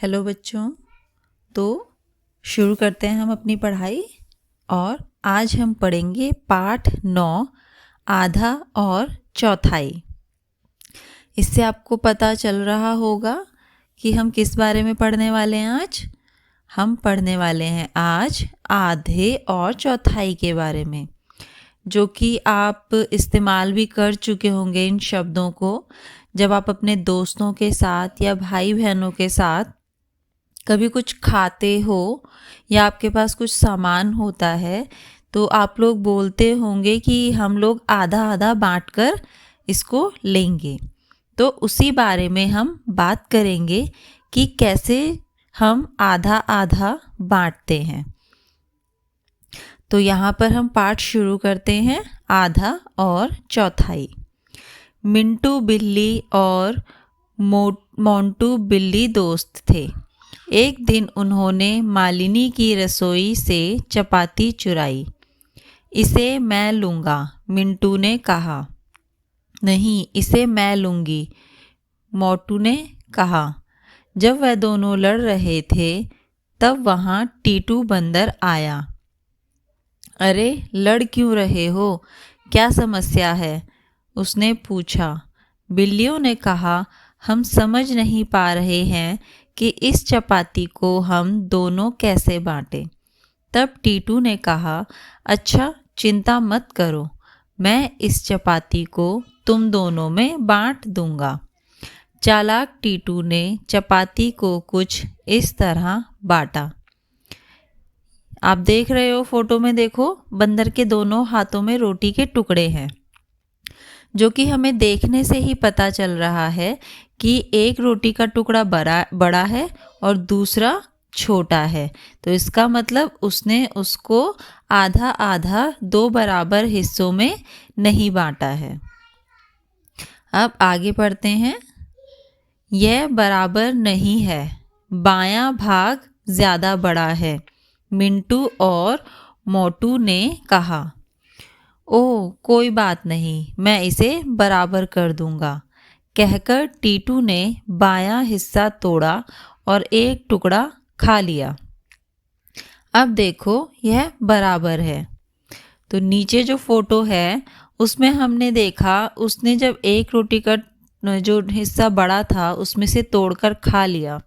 Hello बच्चों। तो शुरू करते हैं हम अपनी पढ़ाई और आज हम पढ़ेंगे पाठ 9 आधा और चौथाई। इससे आपको पता चल रहा होगा कि हम किस बारे में पढ़ने वाले हैं। आज हम पढ़ने वाले हैं आज आधे और चौथाई के बारे में, जो कि आप इस्तेमाल भी कर चुके होंगे इन शब्दों को जब आप अपने दोस्तों के साथ या भाई बहनों के साथ कभी कुछ खाते हो या आपके पास कुछ सामान होता है तो आप लोग बोलते होंगे कि हम लोग आधा आधा बांटकर इसको लेंगे। तो उसी बारे में हम बात करेंगे कि कैसे हम आधा आधा बांटते हैं। तो यहाँ पर हम पाठ शुरू करते हैं आधा और चौथाई। मिंटू बिल्ली और मोंटू बिल्ली दोस्त थे। एक दिन उन्होंने मालिनी की रसोई से चपाती चुराई। इसे मैं लूँगा, मिंटू ने कहा। नहीं, इसे मैं लूँगी, मोटू ने कहा। जब वह दोनों लड़ रहे थे तब वहाँ टीटू बंदर आया। अरे, लड़ क्यों रहे हो? क्या समस्या है? उसने पूछा। बिल्लियों ने कहा, हम समझ नहीं पा रहे हैं कि इस चपाती को हम दोनों कैसे बांटें। तब टीटू ने कहा, अच्छा चिंता मत करो, मैं इस चपाती को तुम दोनों में बांट दूंगा। चालाक टीटू ने चपाती को कुछ इस तरह बांटा। आप देख रहे हो फोटो में, देखो बंदर के दोनों हाथों में रोटी के टुकड़े हैं, जो कि हमें देखने से ही पता चल रहा है कि एक रोटी का टुकड़ा बड़ा है और दूसरा छोटा है। तो इसका मतलब उसने उसको आधा आधा दो बराबर हिस्सों में नहीं बांटा है। अब आगे पढ़ते हैं। यह बराबर नहीं है, बायां भाग ज़्यादा बड़ा है, मिंटू और मोटू ने कहा। ओह, कोई बात नहीं, मैं इसे बराबर कर दूंगा, कहकर टीटू ने बायां हिस्सा तोड़ा और एक टुकड़ा खा लिया। अब देखो यह बराबर है। तो नीचे जो फोटो है उसमें हमने देखा उसने जब एक रोटी का जो हिस्सा बड़ा था उसमें से तोड़कर खा लिया,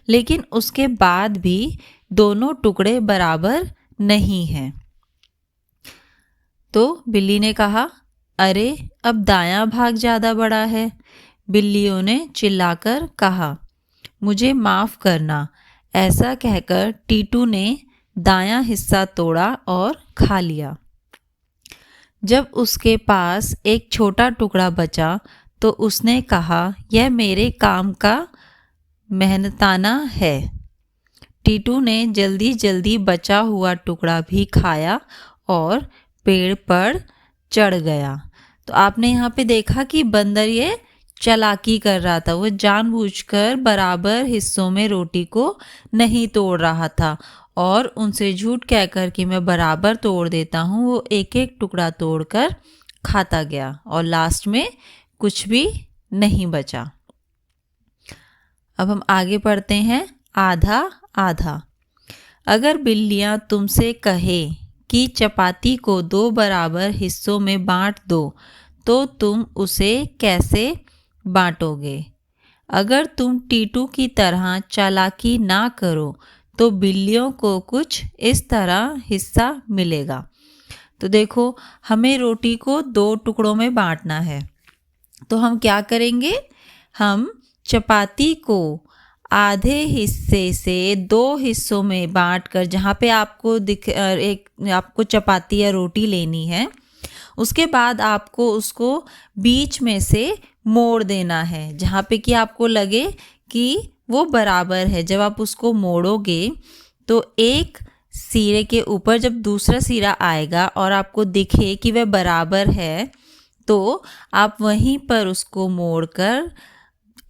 लेकिन उसके बाद भी दोनों टुकड़े बराबर नहीं हैं। तो बिल्ली ने कहा, अरे अब दायां भाग ज़्यादा बड़ा है। बिल्लियों ने चिल्लाकर कहा, मुझे माफ़ करना। ऐसा कहकर टीटू ने दायां हिस्सा तोड़ा और खा लिया। जब उसके पास एक छोटा टुकड़ा बचा तो उसने कहा, यह मेरे काम का मेहनताना है। टीटू ने जल्दी जल्दी बचा हुआ टुकड़ा भी खाया और पेड़ पर चढ़ गया। तो आपने यहाँ पे देखा कि बंदर ये चालाकी कर रहा था, वो जानबूझकर बराबर हिस्सों में रोटी को नहीं तोड़ रहा था और उनसे झूठ कहकर कि मैं बराबर तोड़ देता हूँ, वो एक एक टुकड़ा तोड़कर खाता गया और लास्ट में कुछ भी नहीं बचा। अब हम आगे पढ़ते हैं आधा आधा। अगर बिल्लियाँ तुमसे कहे कि चपाती को दो बराबर हिस्सों में बांट दो तो तुम उसे कैसे बांटोगे? अगर तुम टीटू की तरह चालाकी ना करो तो बिल्लियों को कुछ इस तरह हिस्सा मिलेगा। तो देखो हमें रोटी को दो टुकड़ों में बांटना है, तो हम क्या करेंगे? हम चपाती को आधे हिस्से से दो हिस्सों में बांटकर, जहाँ पे आपको आपको चपाती या रोटी लेनी है, उसके बाद आपको उसको बीच में से मोड़ देना है, जहाँ पे कि आपको लगे कि वो बराबर है। जब आप उसको मोड़ोगे तो एक सिरे के ऊपर जब दूसरा सिरा आएगा और आपको दिखे कि वह बराबर है तो आप वहीं पर उसको मोड़कर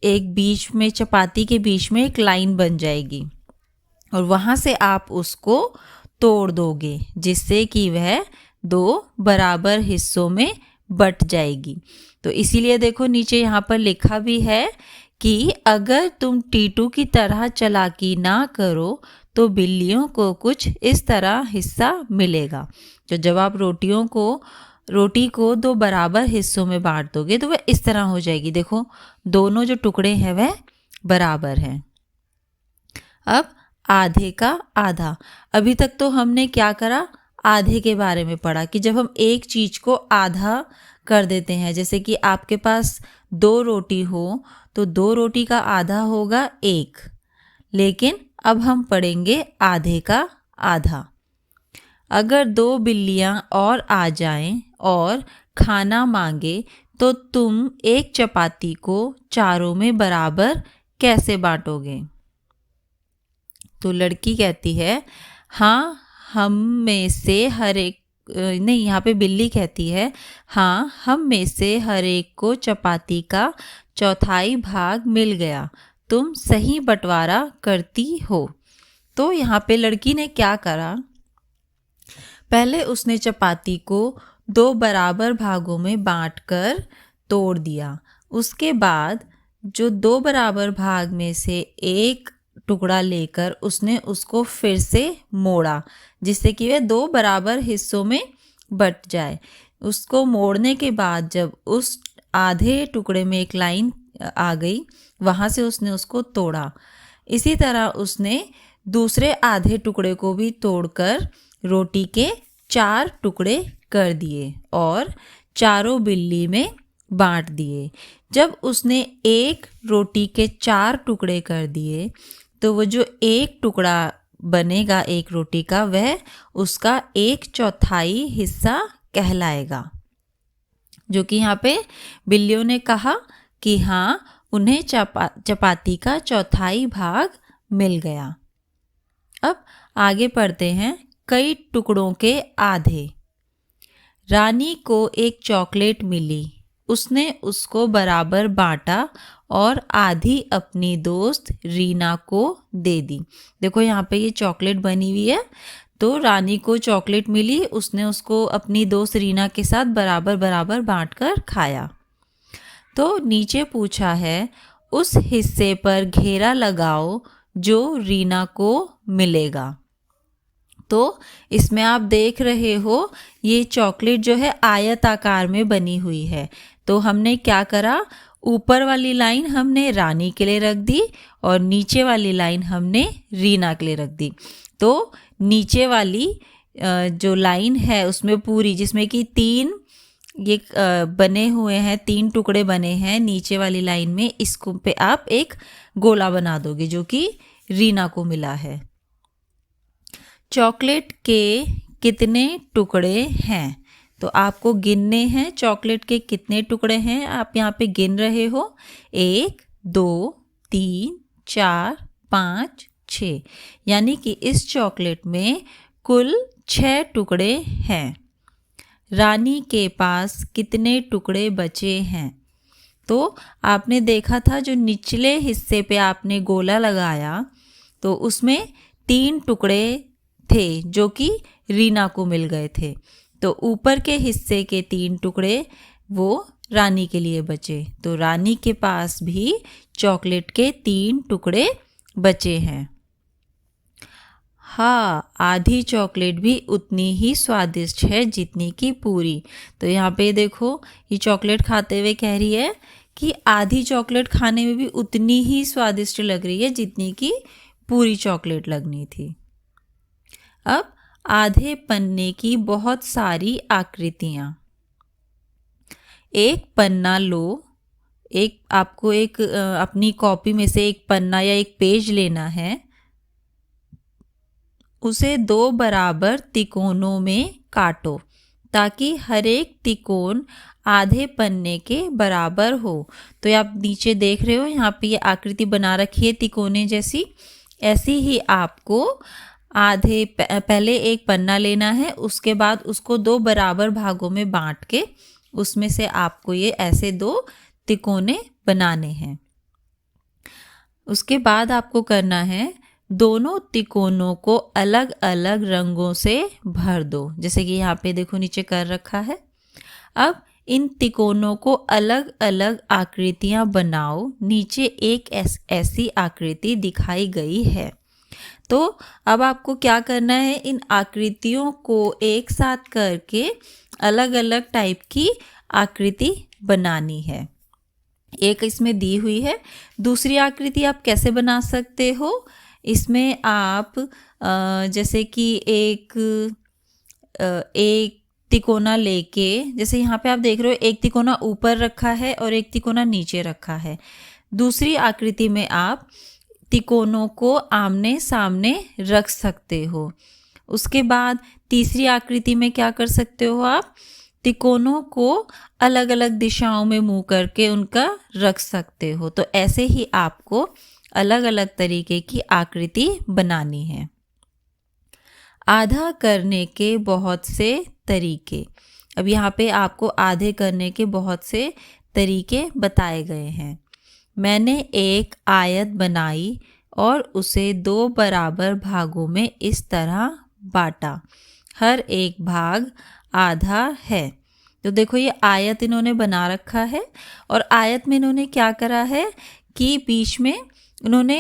एक बीच में, चपाती के बीच में एक लाइन बन जाएगी और वहाँ से आप उसको तोड़ दोगे, जिससे कि वह दो बराबर हिस्सों में बट जाएगी। तो इसीलिए देखो नीचे यहाँ पर लिखा भी है कि अगर तुम टीटू की तरह चालाकी ना करो तो बिल्लियों को कुछ इस तरह हिस्सा मिलेगा। तो जब आप रोटी को दो बराबर हिस्सों में बांट दोगे तो वह इस तरह हो जाएगी। देखो दोनों जो टुकड़े हैं वह बराबर हैं। अब आधे का आधा। अभी तक तो हमने क्या करा, आधे के बारे में पढ़ा कि जब हम एक चीज को आधा कर देते हैं, जैसे कि आपके पास 2 रोटी हो तो 2 रोटी का आधा होगा 1। लेकिन अब हम पढ़ेंगे आधे का आधा। अगर 2 बिल्लियां और आ जाएं और खाना मांगे तो तुम एक चपाती को चारों में बराबर कैसे बांटोगे? तो लड़की कहती है हाँ, हम में से हर एक नहीं, यहाँ पे बिल्ली कहती है हाँ, हम में से हर एक को चपाती का चौथाई भाग मिल गया, तुम सही बंटवारा करती हो। तो यहाँ पे लड़की ने क्या करा, पहले उसने चपाती को 2 बराबर भागों में बांटकर तोड़ दिया। उसके बाद जो 2 बराबर भाग में से एक टुकड़ा लेकर उसने उसको फिर से मोड़ा, जिससे कि वह 2 बराबर हिस्सों में बट जाए। उसको मोड़ने के बाद जब उस आधे टुकड़े में एक लाइन आ गई, वहाँ से उसने उसको तोड़ा। इसी तरह उसने दूसरे आधे टुकड़े को भी तोड़कर रोटी के 4 टुकड़े कर दिए और चारों बिल्ली में बांट दिए। जब उसने एक रोटी के 4 टुकड़े कर दिए तो वो जो एक टुकड़ा बनेगा एक रोटी का, वह उसका 1/4 हिस्सा कहलाएगा। जो कि यहाँ पे बिल्लियों ने कहा कि हाँ, उन्हें चपाती का चौथाई भाग मिल गया। अब आगे पढ़ते हैं। कई टुकड़ों के आधे। रानी को एक चॉकलेट मिली, उसने उसको बराबर बांटा और आधी अपनी दोस्त रीना को दे दी। देखो यहाँ पे ये चॉकलेट बनी हुई है, तो रानी को चॉकलेट मिली, उसने उसको अपनी दोस्त रीना के साथ बराबर बराबर बांटकर खाया। तो नीचे पूछा है उस हिस्से पर घेरा लगाओ जो रीना को मिलेगा। तो इसमें आप देख रहे हो ये चॉकलेट जो है आयत आकार में बनी हुई है। तो हमने क्या करा, ऊपर वाली लाइन हमने रानी के लिए रख दी और नीचे वाली लाइन हमने रीना के लिए रख दी। तो नीचे वाली जो लाइन है उसमें पूरी, जिसमें कि 3 ये बने हुए हैं, 3 टुकड़े बने हैं नीचे वाली लाइन में, इसको पे आप एक गोला बना दोगे जो कि रीना को मिला है। चॉकलेट के कितने टुकड़े हैं? तो आपको गिनने हैं चॉकलेट के कितने टुकड़े हैं। आप यहाँ पे गिन रहे हो 1 2 3 4 5 6, यानी कि इस चॉकलेट में कुल 6 टुकड़े हैं। रानी के पास कितने टुकड़े बचे हैं? तो आपने देखा था जो निचले हिस्से पे आपने गोला लगाया तो उसमें 3 टुकड़े थे जो कि रीना को मिल गए थे। तो ऊपर के हिस्से के 3 टुकड़े वो रानी के लिए बचे। तो रानी के पास भी चॉकलेट के 3 टुकड़े बचे हैं। हाँ, आधी चॉकलेट भी उतनी ही स्वादिष्ट है जितनी की पूरी। तो यहाँ पे देखो ये चॉकलेट खाते हुए कह रही है कि आधी चॉकलेट खाने में भी उतनी ही स्वादिष्ट लग रही है जितनी की पूरी चॉकलेट लगनी थी। अब आधे पन्ने की बहुत सारी आकृतियाँ। एक पन्ना लो, आपको अपनी कॉपी में से एक पन्ना या एक पेज लेना है, उसे 2 बराबर तिकोनों में काटो ताकि हर एक तिकोन आधे पन्ने के बराबर हो। तो आप नीचे देख रहे हो यहाँ पे ये आकृति बना रखी है तिकोने जैसी। ऐसी ही आपको पहले एक पन्ना लेना है, उसके बाद उसको 2 बराबर भागों में बांट के उसमें से आपको ये ऐसे 2 तिकोने बनाने हैं। उसके बाद आपको करना है दोनों तिकोनों को अलग अलग रंगों से भर दो, जैसे कि यहाँ पे देखो नीचे कर रखा है। अब इन तिकोनों को अलग अलग आकृतियां बनाओ। नीचे एक ऐसी आकृति दिखाई गई है। तो अब आपको क्या करना है, इन आकृतियों को एक साथ करके अलग अलग टाइप की आकृति बनानी है। एक इसमें दी हुई है। दूसरी आकृति आप कैसे बना सकते हो, इसमें आप जैसे कि एक तिकोना लेके, जैसे यहाँ पे आप देख रहे हो एक तिकोना ऊपर रखा है और एक तिकोना नीचे रखा है। दूसरी आकृति में आप तिकोनों को आमने सामने रख सकते हो। उसके बाद तीसरी आकृति में क्या कर सकते हो, आप तिकोनों को अलग अलग दिशाओं में मुंह करके उनका रख सकते हो। तो ऐसे ही आपको अलग अलग तरीके की आकृति बनानी है। आधा करने के बहुत से तरीके। अब यहाँ पे आपको आधे करने के बहुत से तरीके बताए गए हैं। मैंने एक आयत बनाई और उसे 2 बराबर भागों में इस तरह बांटा। हर एक भाग आधा है। तो देखो ये आयत इन्होंने बना रखा है और आयत में इन्होंने क्या करा है कि बीच में उन्होंने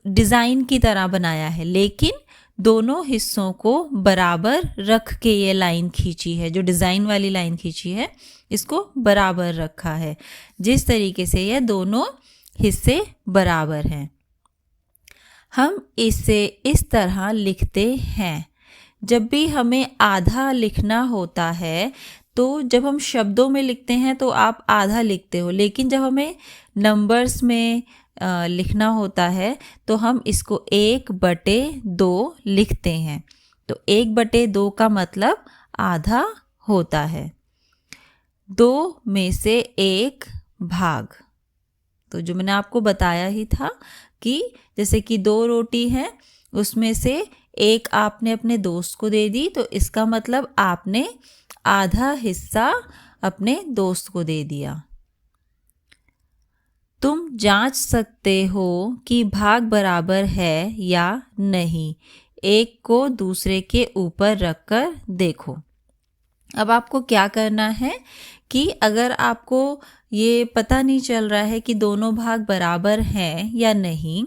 डिज़ाइन की तरह बनाया है, लेकिन दोनों हिस्सों को बराबर रख के ये लाइन खींची है। जो डिज़ाइन वाली लाइन खींची है इसको बराबर रखा है, जिस तरीके से ये दोनों हिस्से बराबर हैं। हम इसे इस तरह लिखते हैं। जब भी हमें आधा लिखना होता है तो जब हम शब्दों में लिखते हैं तो आप आधा लिखते हो, लेकिन जब हमें नंबर्स में लिखना होता है तो हम इसको 1/2 लिखते हैं। तो 1/2 का मतलब आधा होता है। 2 में से 1 भाग। तो जो मैंने आपको बताया ही था कि जैसे कि 2 रोटी हैं, उसमें से एक आपने अपने दोस्त को दे दी, तो इसका मतलब आपने आधा हिस्सा अपने दोस्त को दे दिया। तुम जांच सकते हो कि भाग बराबर है या नहीं। एक को दूसरे के ऊपर रखकर देखो। अब आपको क्या करना है कि अगर आपको ये पता नहीं चल रहा है कि दोनों भाग बराबर हैं या नहीं,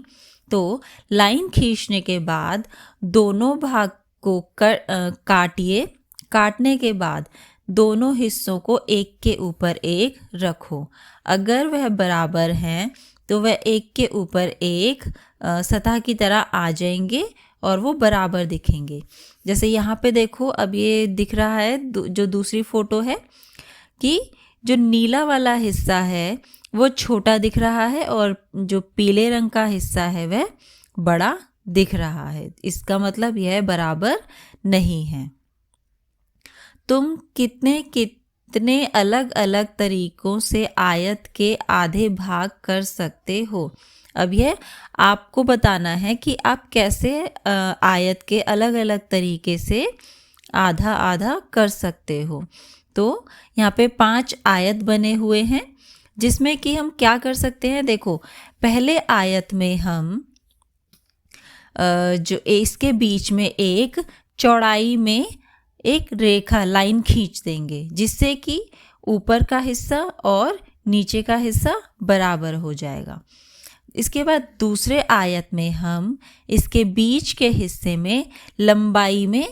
तो लाइन खींचने के बाद दोनों भाग को काटिए। काटने के बाद दोनों हिस्सों को एक के ऊपर एक रखो। अगर वह बराबर हैं तो वह एक के ऊपर एक सतह की तरह आ जाएंगे और वो बराबर दिखेंगे। जैसे यहाँ पे देखो, अब ये दिख रहा है जो दूसरी फोटो है कि जो नीला वाला हिस्सा है वो छोटा दिख रहा है और जो पीले रंग का हिस्सा है वह बड़ा दिख रहा है। इसका मतलब यह बराबर नहीं है। तुम कितने अलग अलग तरीकों से आयत के आधे भाग कर सकते हो। अब यह आपको बताना है कि आप कैसे आयत के अलग अलग तरीके से आधा आधा कर सकते हो। तो यहाँ पे 5 आयत बने हुए हैं, जिसमें कि हम क्या कर सकते हैं। देखो, पहले आयत में हम जो इसके बीच में एक चौड़ाई में एक रेखा लाइन खींच देंगे, जिससे कि ऊपर का हिस्सा और नीचे का हिस्सा बराबर हो जाएगा। इसके बाद दूसरे आयत में हम इसके बीच के हिस्से में लंबाई में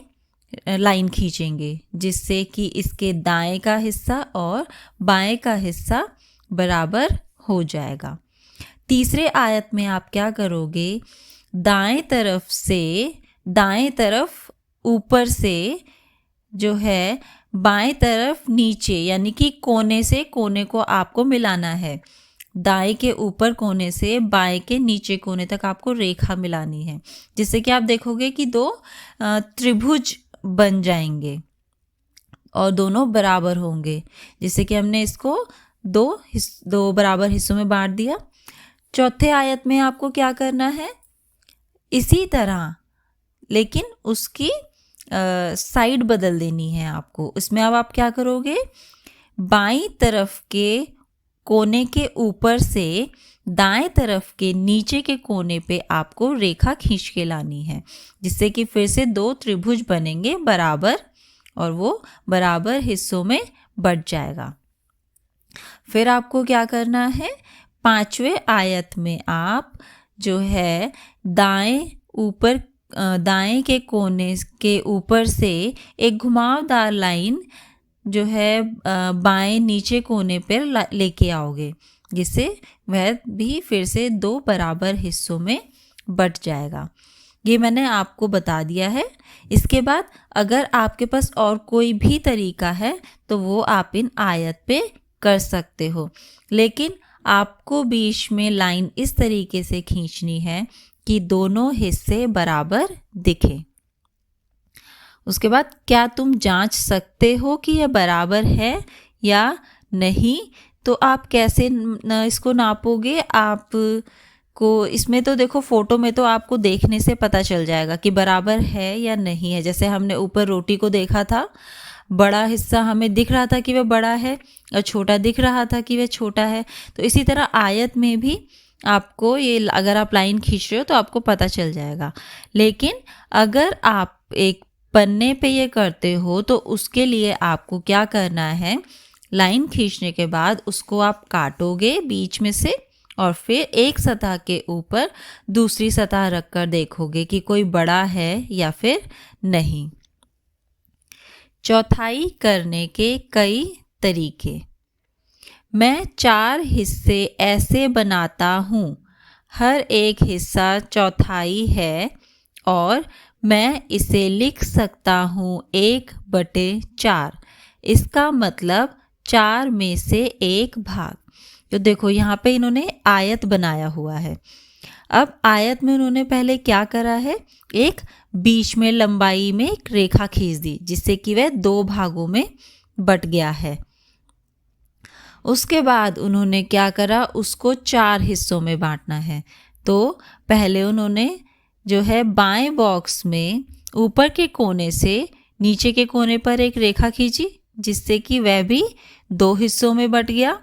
लाइन खींचेंगे, जिससे कि इसके दाएं का हिस्सा और बाएं का हिस्सा बराबर हो जाएगा। तीसरे आयत में आप क्या करोगे, दाएं तरफ ऊपर से जो है बाएं तरफ नीचे, यानी कि कोने से कोने को आपको मिलाना है। दाएं के ऊपर कोने से बाएं के नीचे कोने तक आपको रेखा मिलानी है, जिससे कि आप देखोगे कि 2 त्रिभुज बन जाएंगे और दोनों बराबर होंगे। जिससे कि हमने इसको 2 बराबर हिस्सों में बांट दिया। चौथे आयत में आपको क्या करना है, इसी तरह, लेकिन उसकी साइड बदल देनी है आपको। इसमें अब आप क्या करोगे, बाईं तरफ के कोने के ऊपर से दाएं तरफ के नीचे के कोने पे आपको रेखा खींच के लानी है, जिससे कि फिर से 2 त्रिभुज बनेंगे बराबर, और वो बराबर हिस्सों में बँट जाएगा। फिर आपको क्या करना है, 5वें आयत में आप जो है दाएं के कोने के ऊपर से एक घुमावदार लाइन जो है बाएं नीचे कोने पर लेके आओगे, जिससे वह भी फिर से 2 बराबर हिस्सों में बँट जाएगा। ये मैंने आपको बता दिया है। इसके बाद अगर आपके पास और कोई भी तरीका है तो वो आप इन आयत पे कर सकते हो, लेकिन आपको बीच में लाइन इस तरीके से खींचनी है कि दोनों हिस्से बराबर दिखे। उसके बाद क्या तुम जांच सकते हो कि यह बराबर है या नहीं? तो आप कैसे इसको नापोगे? आप को इसमें तो देखो, फोटो में तो आपको देखने से पता चल जाएगा कि बराबर है या नहीं है। जैसे हमने ऊपर रोटी को देखा था, बड़ा हिस्सा हमें दिख रहा था कि वह बड़ा है और छोटा दिख रहा था कि वह छोटा है। तो इसी तरह आयत में भी आपको ये, अगर आप लाइन खींच रहे हो तो आपको पता चल जाएगा। लेकिन अगर आप एक पन्ने पे ये करते हो तो उसके लिए आपको क्या करना है, लाइन खींचने के बाद उसको आप काटोगे बीच में से और फिर एक सतह के ऊपर दूसरी सतह रखकर देखोगे कि कोई बड़ा है या फिर नहीं। चौथाई करने के कई तरीके। मैं 4 हिस्से ऐसे बनाता हूँ, हर एक हिस्सा चौथाई है और मैं इसे लिख सकता हूँ 1/4। इसका मतलब 4 में से 1 भाग। तो देखो यहाँ पे इन्होंने आयत बनाया हुआ है। अब आयत में उन्होंने पहले क्या करा है, एक बीच में लंबाई में एक रेखा खींच दी, जिससे कि वह 2 भागों में बट गया है। उसके बाद उन्होंने क्या करा, उसको 4 हिस्सों में बांटना है। तो पहले उन्होंने जो है बाएं बॉक्स में ऊपर के कोने से नीचे के कोने पर एक रेखा खींची, जिससे कि वह भी 2 हिस्सों में बट गया।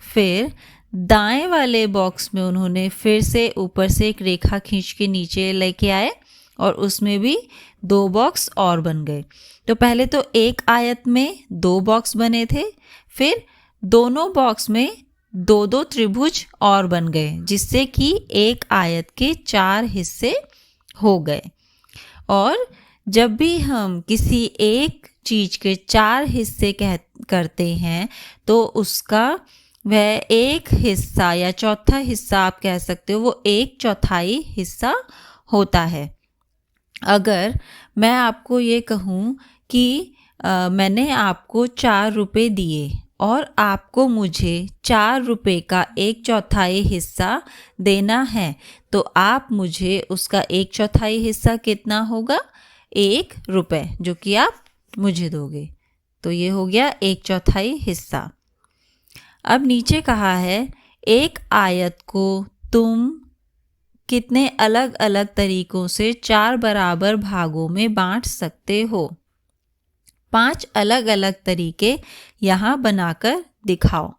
फिर दाएं वाले बॉक्स में उन्होंने फिर से ऊपर से एक रेखा खींच के नीचे लेके आए और उसमें भी 2 बॉक्स और बन गए। तो पहले तो एक आयत में 2 बॉक्स बने थे, फिर दोनों बॉक्स में 2-2 त्रिभुज और बन गए, जिससे कि एक आयत के 4 हिस्से हो गए। और जब भी हम किसी एक चीज के 4 हिस्से करते हैं तो उसका वह एक हिस्सा या चौथा हिस्सा आप कह सकते हो, वो 1/4 हिस्सा होता है। अगर मैं आपको ये कहूँ कि मैंने आपको 4 रुपये दिए और आपको मुझे 4 रुपये का 1/4 हिस्सा देना है, तो आप मुझे उसका 1/4 हिस्सा कितना होगा, 1 रुपये, जो कि आप मुझे दोगे। तो ये हो गया 1/4 हिस्सा। अब नीचे कहा है, एक आयत को तुम कितने अलग अलग तरीकों से 4 बराबर भागों में बांट सकते हो। 5 अलग अलग तरीके यहाँ बनाकर दिखाओ।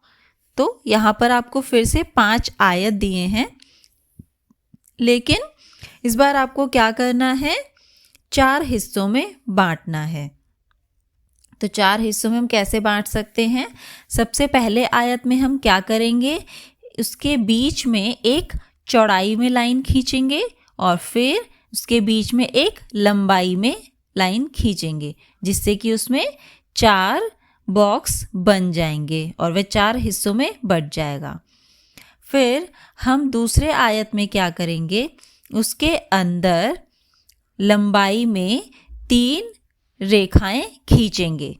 तो यहाँ पर आपको फिर से 5 आयत दिए हैं, लेकिन इस बार आपको क्या करना है, 4 हिस्सों में बांटना है। तो 4 हिस्सों में हम कैसे बांट सकते हैं? सबसे पहले आयत में हम क्या करेंगे, उसके बीच में एक चौड़ाई में लाइन खींचेंगे और फिर उसके बीच में एक लंबाई में लाइन खींचेंगे, जिससे कि उसमें 4 बॉक्स बन जाएंगे और वह 4 हिस्सों में बट जाएगा। फिर हम दूसरे आयत में क्या करेंगे, उसके अंदर लंबाई में 3 रेखाएं खींचेंगे,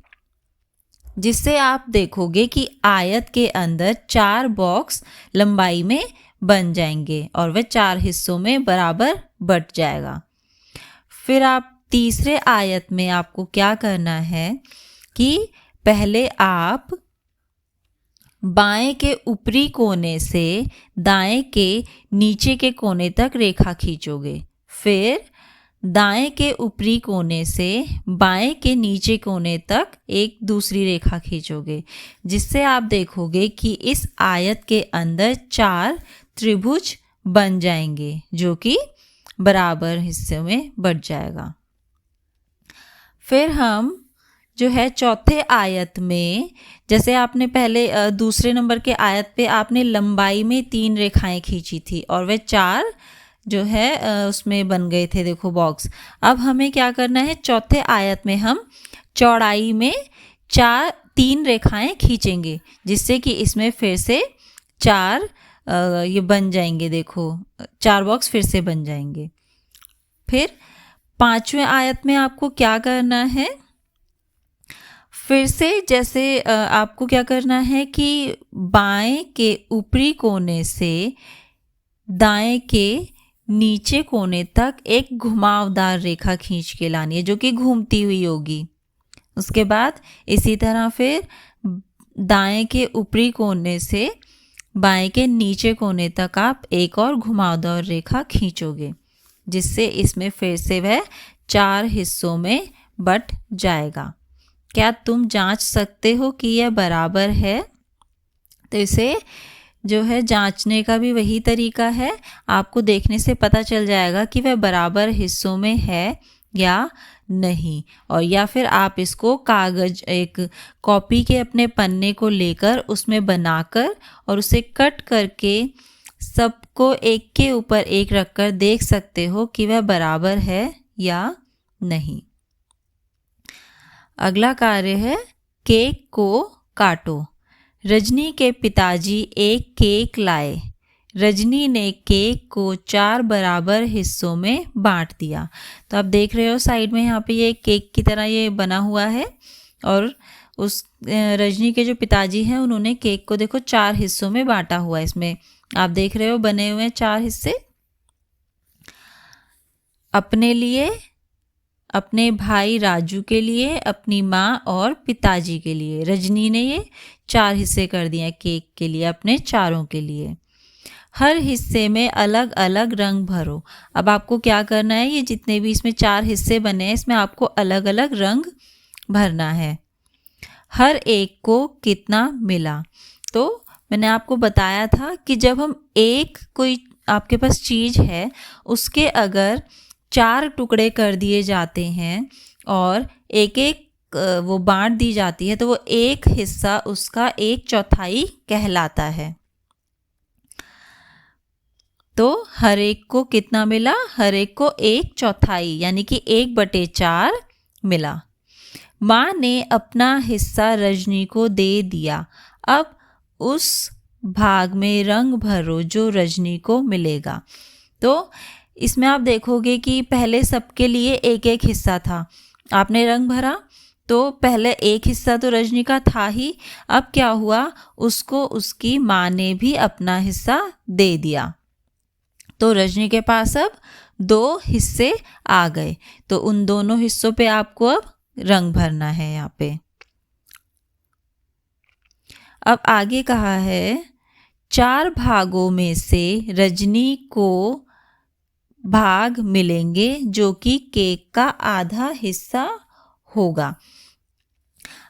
जिससे आप देखोगे कि आयत के अंदर 4 बॉक्स लंबाई में बन जाएंगे और वह 4 हिस्सों में बराबर बट जाएगा। फिर आप तीसरे आयत में आपको क्या करना है कि पहले आप बाएं के ऊपरी कोने से दाएं के नीचे के कोने तक रेखा खींचोगे। फिर दाएं के ऊपरी कोने से बाएं के नीचे कोने तक एक दूसरी रेखा खींचोगे, जिससे आप देखोगे कि इस आयत के अंदर 4 त्रिभुज बन जाएंगे, जो कि बराबर हिस्से में बट जाएगा। फिर हम जो है चौथे आयत में, जैसे आपने पहले दूसरे नंबर के आयत पे आपने लंबाई में 3 रेखाएं खींची थी और वे 4 जो है उसमें बन गए थे, देखो बॉक्स। अब हमें क्या करना है, चौथे आयत में हम चौड़ाई में 3 रेखाएं खींचेंगे, जिससे कि इसमें फिर से 4 ये बन जाएंगे, देखो 4 बॉक्स फिर से बन जाएंगे। फिर 5वें आयत में आपको क्या करना है, फिर से जैसे आपको क्या करना है कि बाएं के ऊपरी कोने से दाएं के नीचे कोने तक एक घुमावदार रेखा खींच के लानी है, जो कि घूमती हुई होगी। उसके बाद इसी तरह फिर दाएं के ऊपरी कोने से बाएं के नीचे कोने तक आप एक और घुमावदार रेखा खींचोगे, जिससे इसमें फिर से वह 4 हिस्सों में बट जाएगा। क्या तुम जांच सकते हो कि यह बराबर है? तो इसे जो है जांचने का भी वही तरीका है, आपको देखने से पता चल जाएगा कि वह बराबर हिस्सों में है या नहीं। और या फिर आप इसको कागज, एक कॉपी के अपने पन्ने को लेकर उसमें बनाकर और उसे कट करके सबको एक के ऊपर एक रखकर देख सकते हो कि वह बराबर है या नहीं। अगला कार्य है केक को काटो। रजनी के पिताजी एक केक लाए। रजनी ने केक को 4 बराबर हिस्सों में बांट दिया। तो आप देख रहे हो साइड में यहाँ पे ये केक की तरह ये बना हुआ है, और उस रजनी के जो पिताजी हैं उन्होंने केक को देखो 4 हिस्सों में बांटा हुआ है। इसमें आप देख रहे हो बने हुए हैं 4 हिस्से, अपने लिए, अपने भाई राजू के लिए, अपनी माँ और पिताजी के लिए। रजनी ने ये 4 हिस्से कर दिए हैं केक के लिए, अपने चारों के लिए। हर हिस्से में अलग अलग रंग भरो। अब आपको क्या करना है, ये जितने भी इसमें 4 हिस्से बने हैं इसमें आपको अलग अलग रंग भरना है। हर एक को कितना मिला? तो मैंने आपको बताया था कि जब हम एक कोई आपके पास चीज़ है उसके अगर 4 टुकड़े कर दिए जाते हैं और एक एक वो बांट दी जाती है तो वो एक हिस्सा उसका 1/4 कहलाता है। तो हर एक को कितना मिला? हर एक को 1/4 यानी कि 1/4 मिला। माँ ने अपना हिस्सा रजनी को दे दिया। अब उस भाग में रंग भरो जो रजनी को मिलेगा। तो इसमें आप देखोगे कि पहले सबके लिए एक एक हिस्सा था, आपने रंग भरा तो पहले एक हिस्सा तो रजनी का था ही। अब क्या हुआ, उसको उसकी माँ ने भी अपना हिस्सा दे दिया, तो रजनी के पास अब 2 हिस्से आ गए। तो उन दोनों हिस्सों पे आपको अब रंग भरना है यहाँ पे। अब आगे कहा है 4 भागों में से रजनी को भाग मिलेंगे जो कि केक का आधा हिस्सा होगा।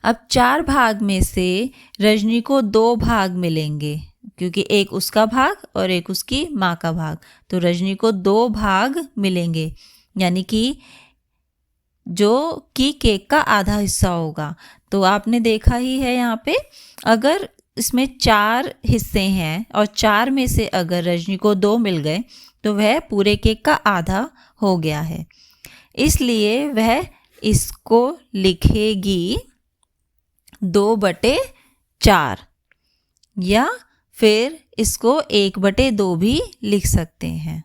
अब 4 भाग में से रजनी को 2 भाग मिलेंगे, क्योंकि एक उसका भाग और एक उसकी माँ का भाग, तो रजनी को 2 भाग मिलेंगे, यानी कि जो कि केक का आधा हिस्सा होगा। तो आपने देखा ही है यहाँ पे, अगर इसमें 4 हिस्से हैं और 4 में से अगर रजनी को 2 मिल गए तो वह पूरे केक का आधा हो गया है, इसलिए वह इसको लिखेगी 2/4 या फिर इसको 1/2 भी लिख सकते हैं।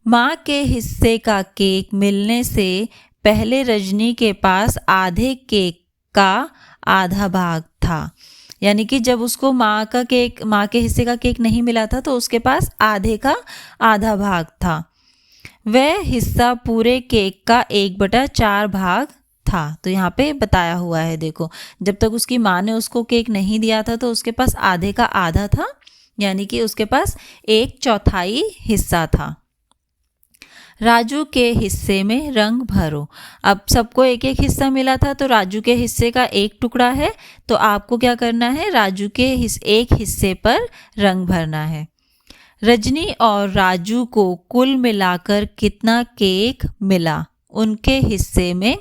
माँ के हिस्से का केक मिलने से पहले रजनी के पास आधे केक का आधा भाग था, यानी कि जब उसको माँ के हिस्से का केक नहीं मिला था तो उसके पास आधे का आधा भाग था। वह हिस्सा पूरे केक का 1/4 भाग था। तो यहाँ पे बताया हुआ है, देखो जब तक उसकी माँ ने उसको केक नहीं दिया था तो उसके पास आधे का आधा था, यानी कि उसके पास 1/4 हिस्सा था। राजू के हिस्से में रंग भरो। अब सबको एक एक हिस्सा मिला था, तो राजू के हिस्से का एक टुकड़ा है, तो आपको क्या करना है, राजू के एक हिस्से पर रंग भरना है। रजनी और राजू को कुल मिलाकर कितना केक मिला? उनके हिस्से में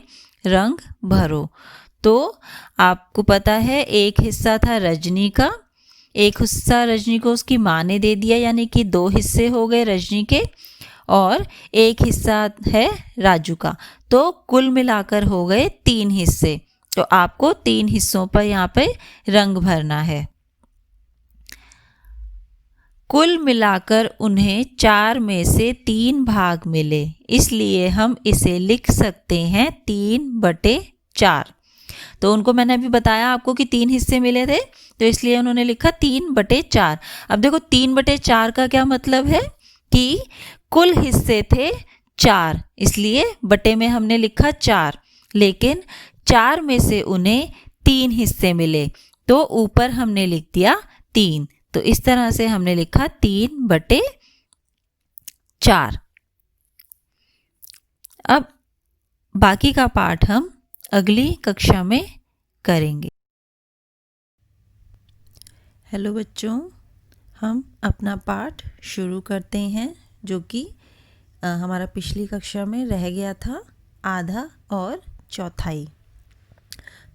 रंग भरो। तो आपको पता है एक हिस्सा था रजनी का, एक हिस्सा रजनी को उसकी माँ ने दे दिया, यानी कि 2 हिस्से हो गए रजनी के, और एक हिस्सा है राजू का। तो कुल मिलाकर हो गए 3 हिस्से। तो आपको 3 हिस्सों पर यहाँ पे रंग भरना है। कुल मिलाकर उन्हें 4 में से 3 भाग मिले, इसलिए हम इसे लिख सकते हैं 3/4। तो उनको मैंने अभी बताया आपको कि 3 हिस्से मिले थे, तो इसलिए उन्होंने लिखा 3/4। अब देखो 3/4 का क्या मतलब है कि कुल हिस्से थे 4, इसलिए बटे में हमने लिखा 4, लेकिन 4 में से उन्हें 3 हिस्से मिले, तो ऊपर हमने लिख दिया 3। तो इस तरह से हमने लिखा 3/4। अब बाकी का पाठ हम अगली कक्षा में करेंगे। हेलो बच्चों, हम अपना पाठ शुरू करते हैं, जो कि हमारा पिछली कक्षा में रह गया था, आधा और चौथाई।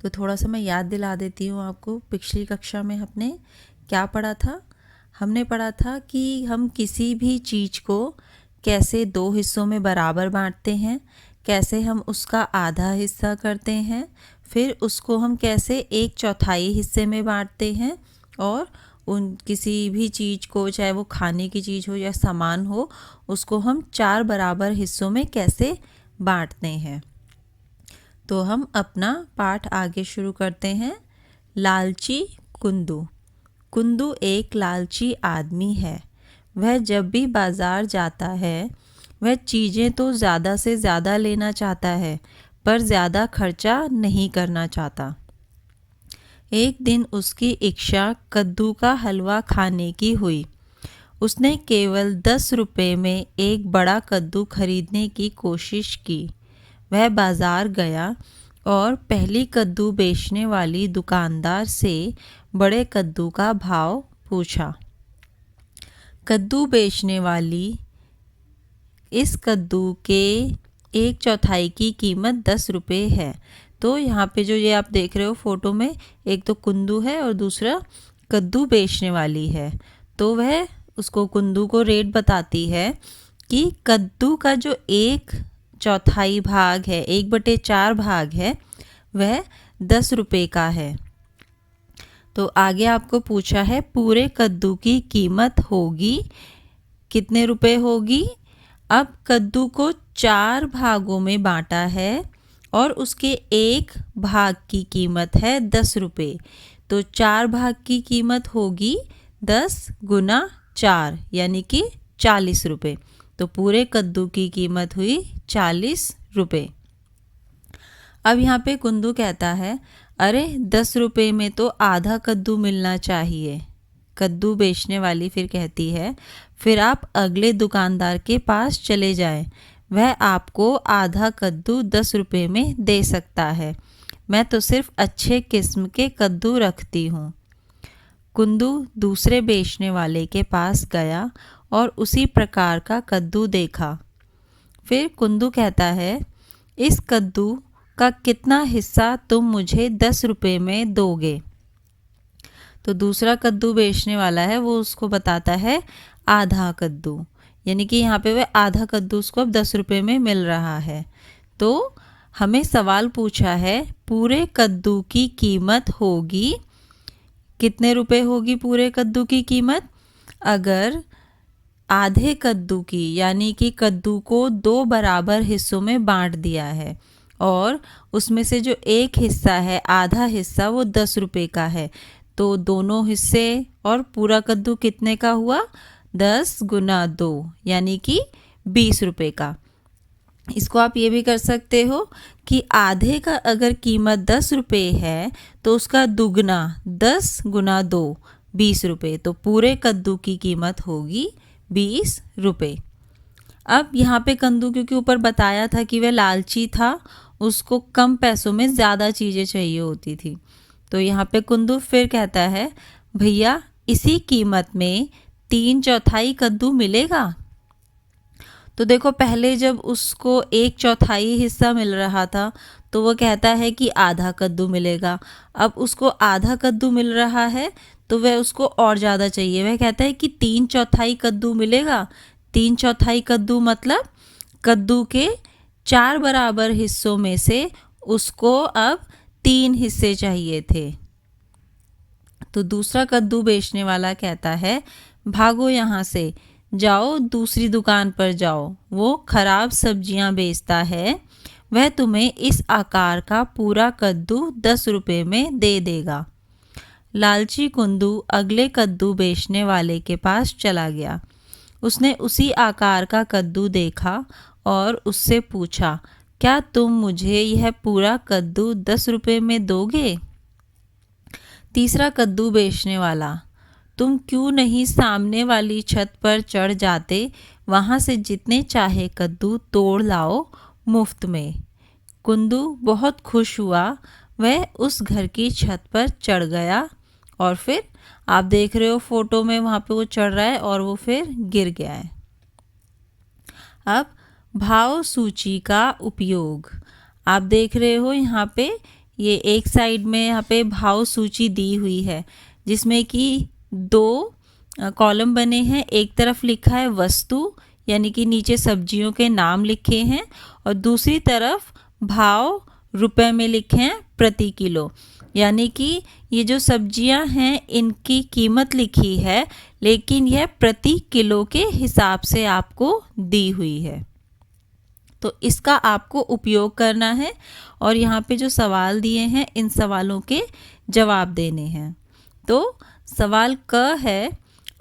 तो थोड़ा सा मैं याद दिला देती हूँ आपको। पिछली कक्षा में हमने क्या पढ़ा था? हमने पढ़ा था कि हम किसी भी चीज़ को कैसे 2 हिस्सों में बराबर बांटते हैं, कैसे हम उसका आधा हिस्सा करते हैं, फिर उसको हम कैसे 1/4 हिस्से में बांटते हैं, और उन किसी भी चीज़ को, चाहे वो खाने की चीज़ हो या सामान हो, उसको हम 4 बराबर हिस्सों में कैसे बांटते हैं। तो हम अपना पाठ आगे शुरू करते हैं। लालची कुंदू। कुंदू एक लालची आदमी है। वह जब भी बाज़ार जाता है, वह चीज़ें तो ज़्यादा से ज़्यादा लेना चाहता है, पर ज़्यादा खर्चा नहीं करना चाहता। एक दिन उसकी इच्छा कद्दू का हलवा खाने की हुई। उसने केवल 10 रुपये में एक बड़ा कद्दू खरीदने की कोशिश की। वह बाज़ार गया और पहली कद्दू बेचने वाली दुकानदार से बड़े कद्दू का भाव पूछा। कद्दू बेचने वाली इस कद्दू के 1/4 की कीमत 10 रुपये है। तो यहाँ पे जो ये आप देख रहे हो फोटो में, एक तो कुंदू है और दूसरा कद्दू बेचने वाली है। तो वह उसको कुंदू को रेट बताती है कि कद्दू का जो 1/4 भाग है, 1/4 भाग है, वह 10 रुपये का है। तो आगे आपको पूछा है पूरे कद्दू की कीमत होगी कितने रुपए होगी। अब कद्दू को 4 भागों में बांटा है और उसके एक भाग की कीमत है 10 रुपये। तो 4 भाग की कीमत होगी 10 × 4 यानी कि 40 रुपये। तो पूरे कद्दू की कीमत हुई 40 रुपये। अब यहाँ पे कुंदू कहता है, अरे 10 रुपये में तो आधा कद्दू मिलना चाहिए। कद्दू बेचने वाली फिर कहती है, फिर आप अगले दुकानदार के पास चले जाएं, वह आपको आधा कद्दू 10 रुपये में दे सकता है। मैं तो सिर्फ अच्छे किस्म के कद्दू रखती हूँ। कुंदू दूसरे बेचने वाले के पास गया और उसी प्रकार का कद्दू देखा। फिर कुंदू कहता है, इस कद्दू का कितना हिस्सा तुम मुझे 10 रुपये में दोगे? तो दूसरा कद्दू बेचने वाला है, वो उसको बताता है आधा कद्दू, यानी कि यहाँ पे वह आधा कद्दू उसको अब 10 रुपये में मिल रहा है। तो हमें सवाल पूछा है पूरे कद्दू की कीमत होगी कितने रुपए होगी पूरे कद्दू की कीमत? अगर आधे कद्दू की, यानी कि कद्दू को 2 बराबर हिस्सों में बांट दिया है और उसमें से जो एक हिस्सा है, आधा हिस्सा, वो 10 रुपये का है, तो दोनों हिस्से और पूरा कद्दू कितने का हुआ? 10 × 2 यानी कि 20 रुपये का। इसको आप ये भी कर सकते हो कि आधे का अगर कीमत 10 रुपये है तो उसका दुगना 10 × 2 20 रुपये, तो पूरे कद्दू की कीमत होगी 20 रुपये। अब यहाँ पे कद्दू क्योंकि ऊपर बताया था कि वह लालची था, उसको कम पैसों में ज़्यादा चीज़ें चाहिए होती थी। तो यहाँ पे कुंदू फिर कहता है, भैया इसी कीमत में 3/4 कद्दू मिलेगा? तो देखो पहले जब उसको 1/4 हिस्सा मिल रहा था तो वो कहता है कि आधा कद्दू मिलेगा। अब उसको आधा कद्दू मिल रहा है तो वह उसको और ज़्यादा चाहिए। वह कहता है कि 3/4 कद्दू मिलेगा। 3/4 कद्दू मतलब कद्दू के 4 बराबर हिस्सों में से उसको अब 3 हिस्से चाहिए थे। तो दूसरा कद्दू बेचने वाला कहता है, भागो यहाँ से, जाओ दूसरी दुकान पर जाओ, वो खराब सब्जियां बेचता है, वह तुम्हें इस आकार का पूरा कद्दू 10 रुपये में दे देगा। लालची कुंदू अगले कद्दू बेचने वाले के पास चला गया। उसने उसी आकार का कद्दू देखा और उससे पूछा, क्या तुम मुझे यह पूरा कद्दू 10 रुपये में दोगे? तीसरा कद्दू बेचने वाला, तुम क्यों नहीं सामने वाली छत पर चढ़ जाते, वहाँ से जितने चाहे कद्दू तोड़ लाओ मुफ्त में। कुंदू बहुत खुश हुआ, वह उस घर की छत पर चढ़ गया और फिर आप देख रहे हो फोटो में वहाँ पे वो चढ़ रहा है और वो फिर गिर गया है। अब भाव सूची का उपयोग आप देख रहे हो यहाँ पे, ये एक साइड में यहाँ पे भाव सूची दी हुई है जिसमें कि 2 कॉलम बने हैं। एक तरफ लिखा है वस्तु यानी कि नीचे सब्जियों के नाम लिखे हैं और दूसरी तरफ भाव रुपए में लिखे हैं प्रति किलो, यानी कि ये जो सब्जियां हैं इनकी कीमत लिखी है लेकिन यह प्रति किलो के हिसाब से आपको दी हुई है। तो इसका आपको उपयोग करना है और यहाँ पे जो सवाल दिए हैं इन सवालों के जवाब देने हैं। तो सवाल क है,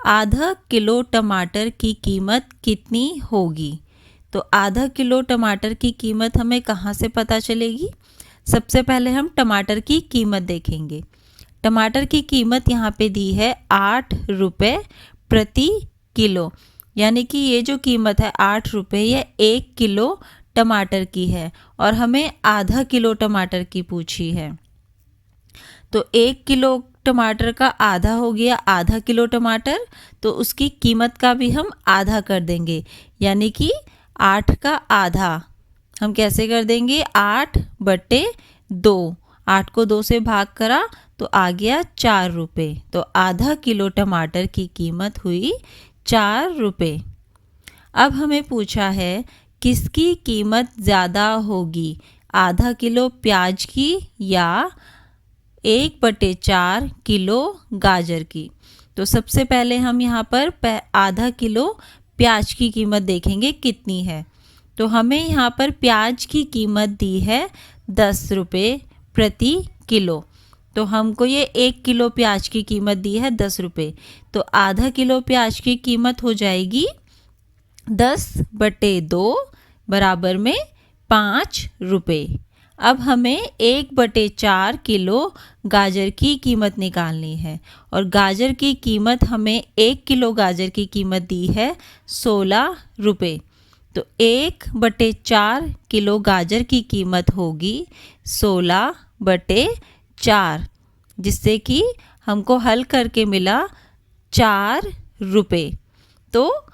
आधा किलो टमाटर की कीमत कितनी होगी? तो आधा किलो टमाटर की कीमत हमें कहाँ से पता चलेगी? सबसे पहले हम टमाटर की कीमत देखेंगे। टमाटर की कीमत यहाँ पे दी है 8 रुपये प्रति किलो, यानी कि ये जो कीमत है 8 रुपये, ये 1 किलो टमाटर की है और हमें आधा किलो टमाटर की पूछी है। तो 1 किलो टमाटर का आधा हो गया आधा किलो टमाटर, तो उसकी कीमत का भी हम आधा कर देंगे, यानी कि 8 का आधा हम कैसे कर देंगे? 8/2। 8 को 2 से भाग करा तो आ गया 4 रुपये। तो आधा किलो टमाटर की कीमत हुई 4 रुपये। अब हमें पूछा है किसकी कीमत ज़्यादा होगी, आधा किलो प्याज की या 1/4 किलो गाजर की? तो सबसे पहले हम यहाँ पर आधा किलो प्याज की कीमत देखेंगे कितनी है। तो हमें यहाँ पर प्याज की कीमत दी है 10 रुपये प्रति किलो। तो हमको ये 1 किलो प्याज की कीमत दी है 10 रुपये, तो आधा किलो प्याज की कीमत हो जाएगी 10/2 बराबर में 5 रुपये। अब हमें 1/4 किलो गाजर की कीमत निकालनी है और गाजर की कीमत हमें 1 किलो गाजर की कीमत दी है 16 रुपये। तो 1/4 किलो गाजर की कीमत होगी 16/4, जिससे कि हमको हल करके मिला 4 रुपये। तो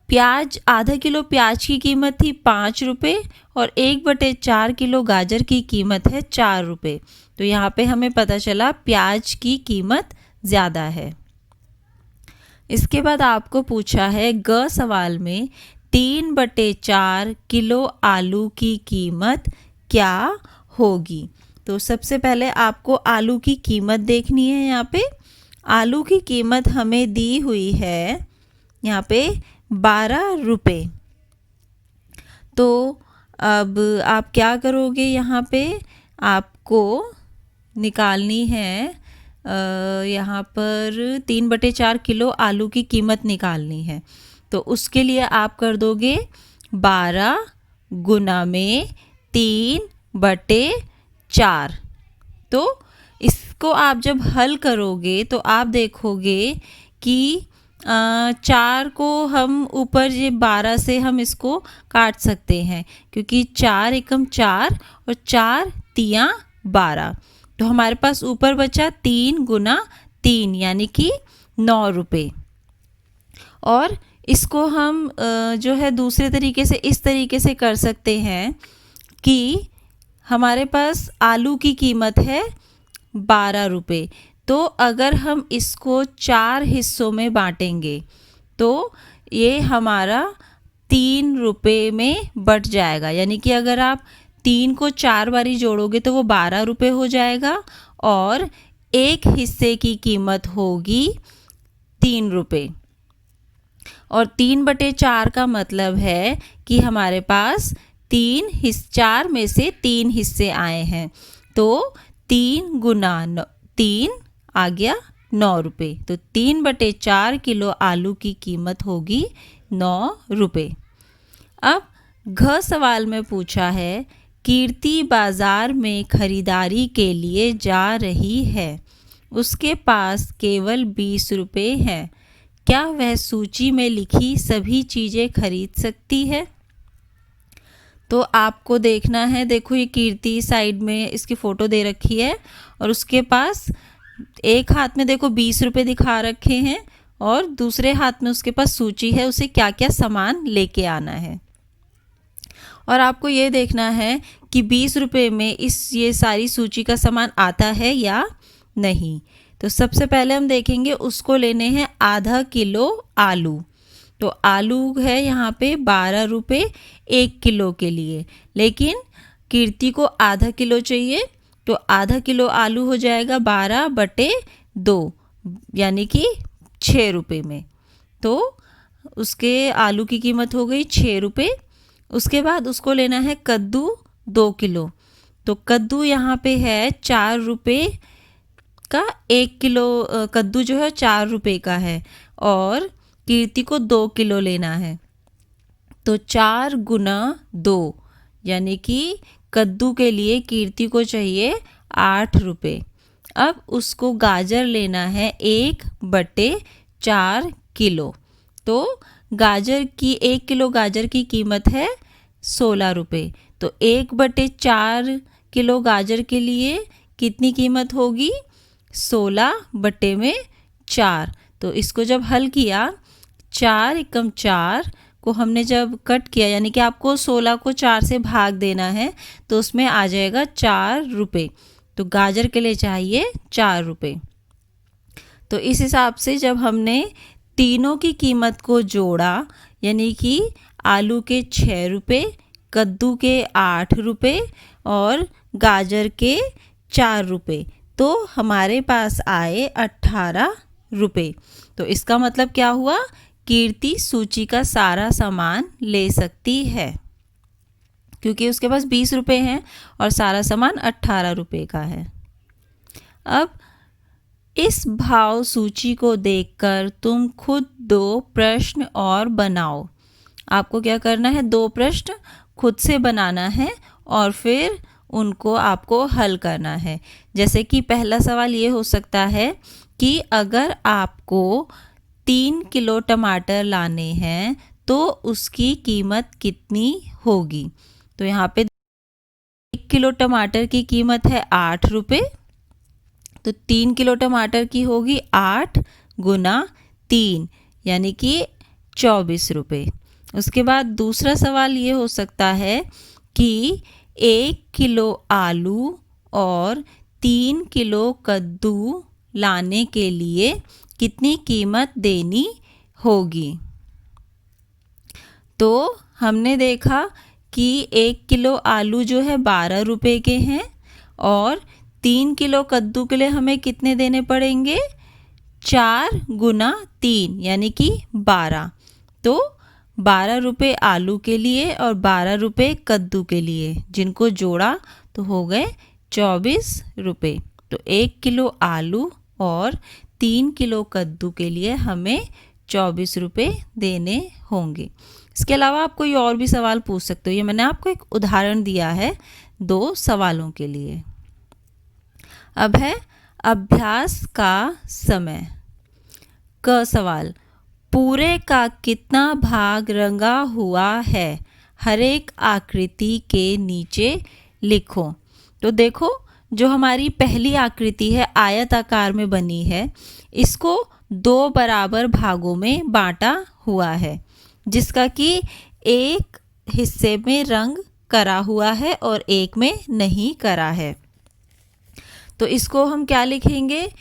प्याज, आधा किलो प्याज की कीमत थी 5 रुपये और 1/4 किलो गाजर की कीमत है 4 रुपये। तो यहाँ पे हमें पता चला प्याज की कीमत ज़्यादा है। इसके बाद आपको पूछा है ग सवाल में 3/4 किलो आलू की कीमत क्या होगी? तो सबसे पहले आपको आलू की कीमत देखनी है। यहाँ पे आलू की कीमत हमें दी हुई है यहाँ पे 12 रुपये। तो अब आप क्या करोगे, यहाँ पे आपको निकालनी है यहाँ पर 3/4 किलो आलू की कीमत निकालनी है। तो उसके लिए आप कर दोगे 12 गुना में 3/4। तो इसको आप जब हल करोगे तो आप देखोगे कि 4 को हम ऊपर ये 12 से हम इसको काट सकते हैं, क्योंकि 4 एकम 4 और 4 तियाँ 12। तो हमारे पास ऊपर बचा 3 गुना 3 यानी कि 9 रुपये। और इसको हम जो है दूसरे तरीके से इस तरीके से कर सकते हैं कि हमारे पास आलू की कीमत है 12 रुपये। तो अगर हम इसको 4 हिस्सों में बांटेंगे तो ये हमारा 3 रुपये में बट जाएगा। यानी कि अगर आप 3 को 4 बारी जोड़ोगे तो वो 12 रुपये हो जाएगा और एक हिस्से की कीमत होगी 3 रुपये। और 3/4 का मतलब है कि हमारे पास 4 में से 3 हिस्से आए हैं। तो 3 गुना 3 आ गया 9 रुपये। तो 3/4 किलो आलू की कीमत होगी 9 रुपये। अब घ सवाल में पूछा है, कीर्ति बाजार में खरीदारी के लिए जा रही है, उसके पास केवल 20 रुपये हैं, क्या वह सूची में लिखी सभी चीज़ें खरीद सकती है? तो आपको देखना है, देखो ये कीर्ति साइड में इसकी फ़ोटो दे रखी है और उसके पास एक हाथ में देखो 20 रुपये दिखा रखे हैं और दूसरे हाथ में उसके पास सूची है, उसे क्या क्या सामान लेके आना है। और आपको ये देखना है कि 20 रुपये में ये सारी सूची का सामान आता है या नहीं। तो सबसे पहले हम देखेंगे उसको लेने हैं आधा किलो आलू। तो आलू है यहाँ पे 12 रुपये 1 किलो के लिए, लेकिन कीर्ति को आधा किलो चाहिए। तो आधा किलो आलू हो जाएगा 12/2 यानी कि 6 रुपये में। तो उसके आलू की कीमत हो गई 6 रुपये। उसके बाद उसको लेना है कद्दू 2 किलो। तो कद्दू यहाँ पे है 4 रुपये का 1 किलो कद्दू जो है 4 रुपये का है और कीर्ति को 2 किलो लेना है। तो 4 गुना 2 यानी कि कद्दू के लिए कीर्ति को चाहिए 8 रुपये। अब उसको गाजर लेना है 1/4 किलो। तो गाजर की 1 किलो गाजर की कीमत है 16 रुपये। तो 1/4 किलो गाजर के लिए कितनी कीमत होगी? 16/4। तो इसको जब हल किया 4 एकम 4 को हमने जब कट किया, यानी कि आपको 16 को 4 से भाग देना है, तो उसमें आ जाएगा 4 रुपये। तो गाजर के लिए चाहिए 4 रुपये। तो इस हिसाब से जब हमने तीनों की कीमत को जोड़ा, यानी कि आलू के 6 रुपये, कद्दू के 8 रुपये और गाजर के 4 रुपये, तो हमारे पास आए 18 रुपये। तो इसका मतलब क्या हुआ? कीर्ति सूची का सारा सामान ले सकती है क्योंकि उसके पास 20 रुपये हैं और सारा सामान 18 रुपये का है। अब इस भाव सूची को देखकर तुम खुद 2 प्रश्न और बनाओ। आपको क्या करना है? 2 प्रश्न खुद से बनाना है और फिर उनको आपको हल करना है। जैसे कि पहला सवाल ये हो सकता है कि अगर आपको 3 किलो टमाटर लाने हैं तो उसकी कीमत कितनी होगी? तो यहाँ पे 1 किलो टमाटर की कीमत है 8 रुपये। तो 3 किलो टमाटर की होगी 8 गुना 3 यानी कि 24 रुपये। उसके बाद दूसरा सवाल ये हो सकता है कि 1 किलो आलू और 3 किलो कद्दू लाने के लिए कितनी कीमत देनी होगी? तो हमने देखा कि 1 किलो आलू जो है 12 रुपये के हैं और 3 किलो कद्दू के लिए हमें कितने देने पड़ेंगे? 4 गुना 3 यानी कि 12। तो 12 रुपये आलू के लिए और 12 रुपये कद्दू के लिए, जिनको जोड़ा तो हो गए 24 रुपये। तो 1 किलो आलू और 3 किलो कद्दू के लिए हमें 24 रुपये देने होंगे। इसके अलावा आप कोई और भी सवाल पूछ सकते हो। ये मैंने आपको एक उदाहरण दिया है 2 सवालों के लिए। अब है अभ्यास का समय। क सवाल, पूरे का कितना भाग रंगा हुआ है? हर एक आकृति के नीचे लिखो। तो देखो, जो हमारी पहली आकृति है आयत आकार में बनी है, इसको 2 बराबर भागों में बांटा हुआ है, जिसका कि एक हिस्से में रंग करा हुआ है और एक में नहीं करा है। तो इसको हम क्या लिखेंगे,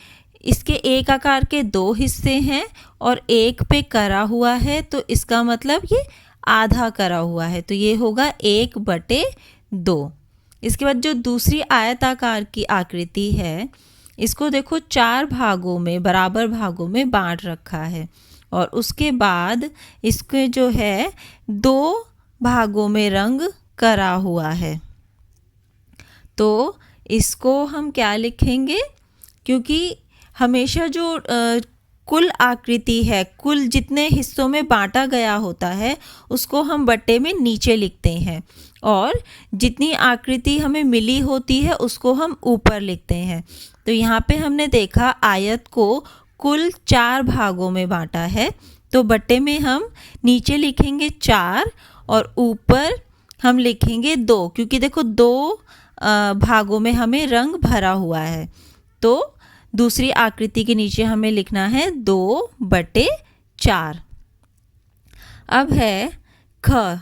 इसके एक आकार के दो हिस्से हैं और एक पे करा हुआ है, तो इसका मतलब ये आधा करा हुआ है, तो ये होगा 1/2। इसके बाद जो दूसरी आयताकार की आकृति है, इसको देखो 4 भागों में, बराबर भागों में बांट रखा है और उसके बाद इसके जो है 2 भागों में रंग करा हुआ है। तो इसको हम क्या लिखेंगे, क्योंकि हमेशा जो कुल आकृति है, कुल जितने हिस्सों में बांटा गया होता है उसको हम बट्टे में नीचे लिखते हैं और जितनी आकृति हमें मिली होती है उसको हम ऊपर लिखते हैं। तो यहाँ पे हमने देखा आयत को कुल 4 भागों में बांटा है, तो बट्टे में हम नीचे लिखेंगे 4 और ऊपर हम लिखेंगे 2, क्योंकि देखो 2 भागों में हमें रंग भरा हुआ है। तो दूसरी आकृति के नीचे हमें लिखना है 2/4। अब है ख,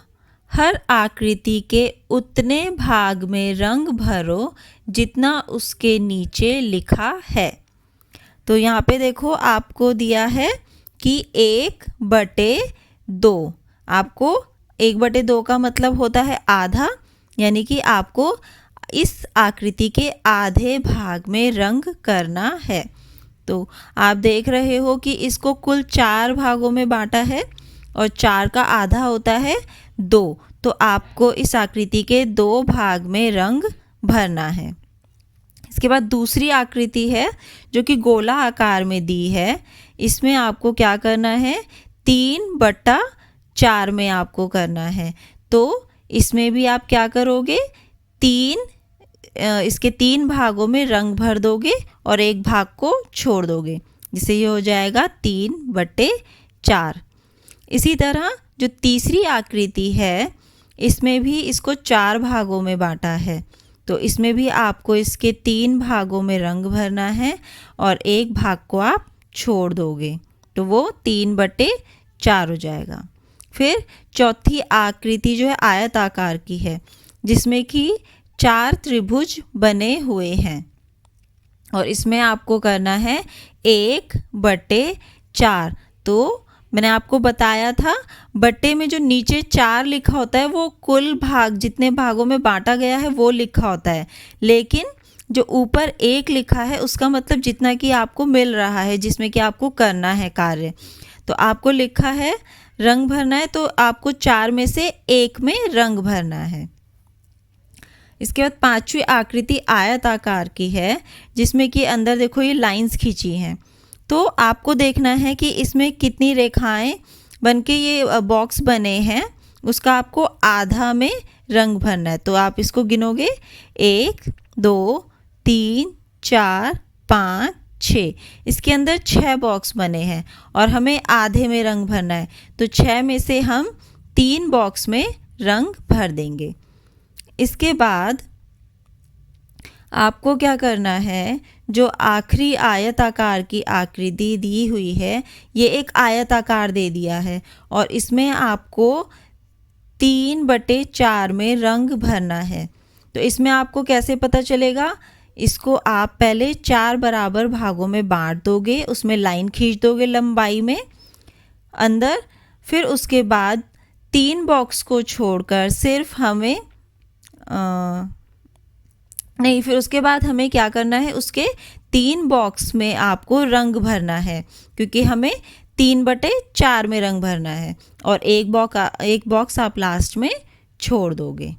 हर आकृति के उतने भाग में रंग भरो जितना उसके नीचे लिखा है। तो यहाँ पे देखो आपको दिया है कि 1/2। आपको 1/2 का मतलब होता है आधा, यानी कि आपको इस आकृति के आधे भाग में रंग करना है। तो आप देख रहे हो कि इसको कुल 4 भागों में बांटा है और 4 का आधा होता है 2, तो आपको इस आकृति के 2 भाग में रंग भरना है। इसके बाद दूसरी आकृति है जो कि गोला आकार में दी है, इसमें आपको क्या करना है, 3/4 में आपको करना है। तो इसमें भी आप क्या करोगे, इसके 3 भागों में रंग भर दोगे और एक भाग को छोड़ दोगे, जिससे ये हो जाएगा 3/4। इसी तरह जो तीसरी आकृति है, इसमें भी इसको 4 भागों में बांटा है, तो इसमें भी आपको इसके 3 भागों में रंग भरना है और एक भाग को आप छोड़ दोगे, तो वो 3/4 हो जाएगा। फिर चौथी आकृति जो है आयताकार की है, जिसमें कि 4 त्रिभुज बने हुए हैं और इसमें आपको करना है 1/4। तो मैंने आपको बताया था बट्टे में जो नीचे 4 लिखा होता है वो कुल भाग जितने भागों में बांटा गया है वो लिखा होता है, लेकिन जो ऊपर 1 लिखा है उसका मतलब जितना कि आपको मिल रहा है, जिसमें कि आपको करना है कार्य। तो आपको लिखा है रंग भरना है, तो आपको 4 में से 1 में रंग भरना है। इसके बाद पांचवी आकृति आयताकार की है, जिसमें कि अंदर देखो ये लाइंस खींची हैं, तो आपको देखना है कि इसमें कितनी रेखाएं बनके ये बॉक्स बने हैं, उसका आपको आधा में रंग भरना है। तो आप इसको गिनोगे 1 2 3 4 5 6, इसके अंदर 6 बॉक्स बने हैं और हमें आधे में रंग भरना है, तो 6 में से हम 3 बॉक्स में रंग भर देंगे। इसके बाद आपको क्या करना है, जो आखिरी आयताकार की आकृति दी हुई है, ये एक आयताकार दे दिया है और इसमें आपको 3/4 में रंग भरना है। तो इसमें आपको कैसे पता चलेगा, इसको आप पहले 4 बराबर भागों में बांट दोगे, उसमें लाइन खींच दोगे लंबाई में अंदर, फिर उसके बाद 3 बॉक्स को छोड़कर सिर्फ हमें नहीं, फिर उसके बाद हमें क्या करना है, उसके 3 बॉक्स में आपको रंग भरना है, क्योंकि हमें 3/4 में रंग भरना है और एक बॉक्स आप लास्ट में छोड़ दोगे।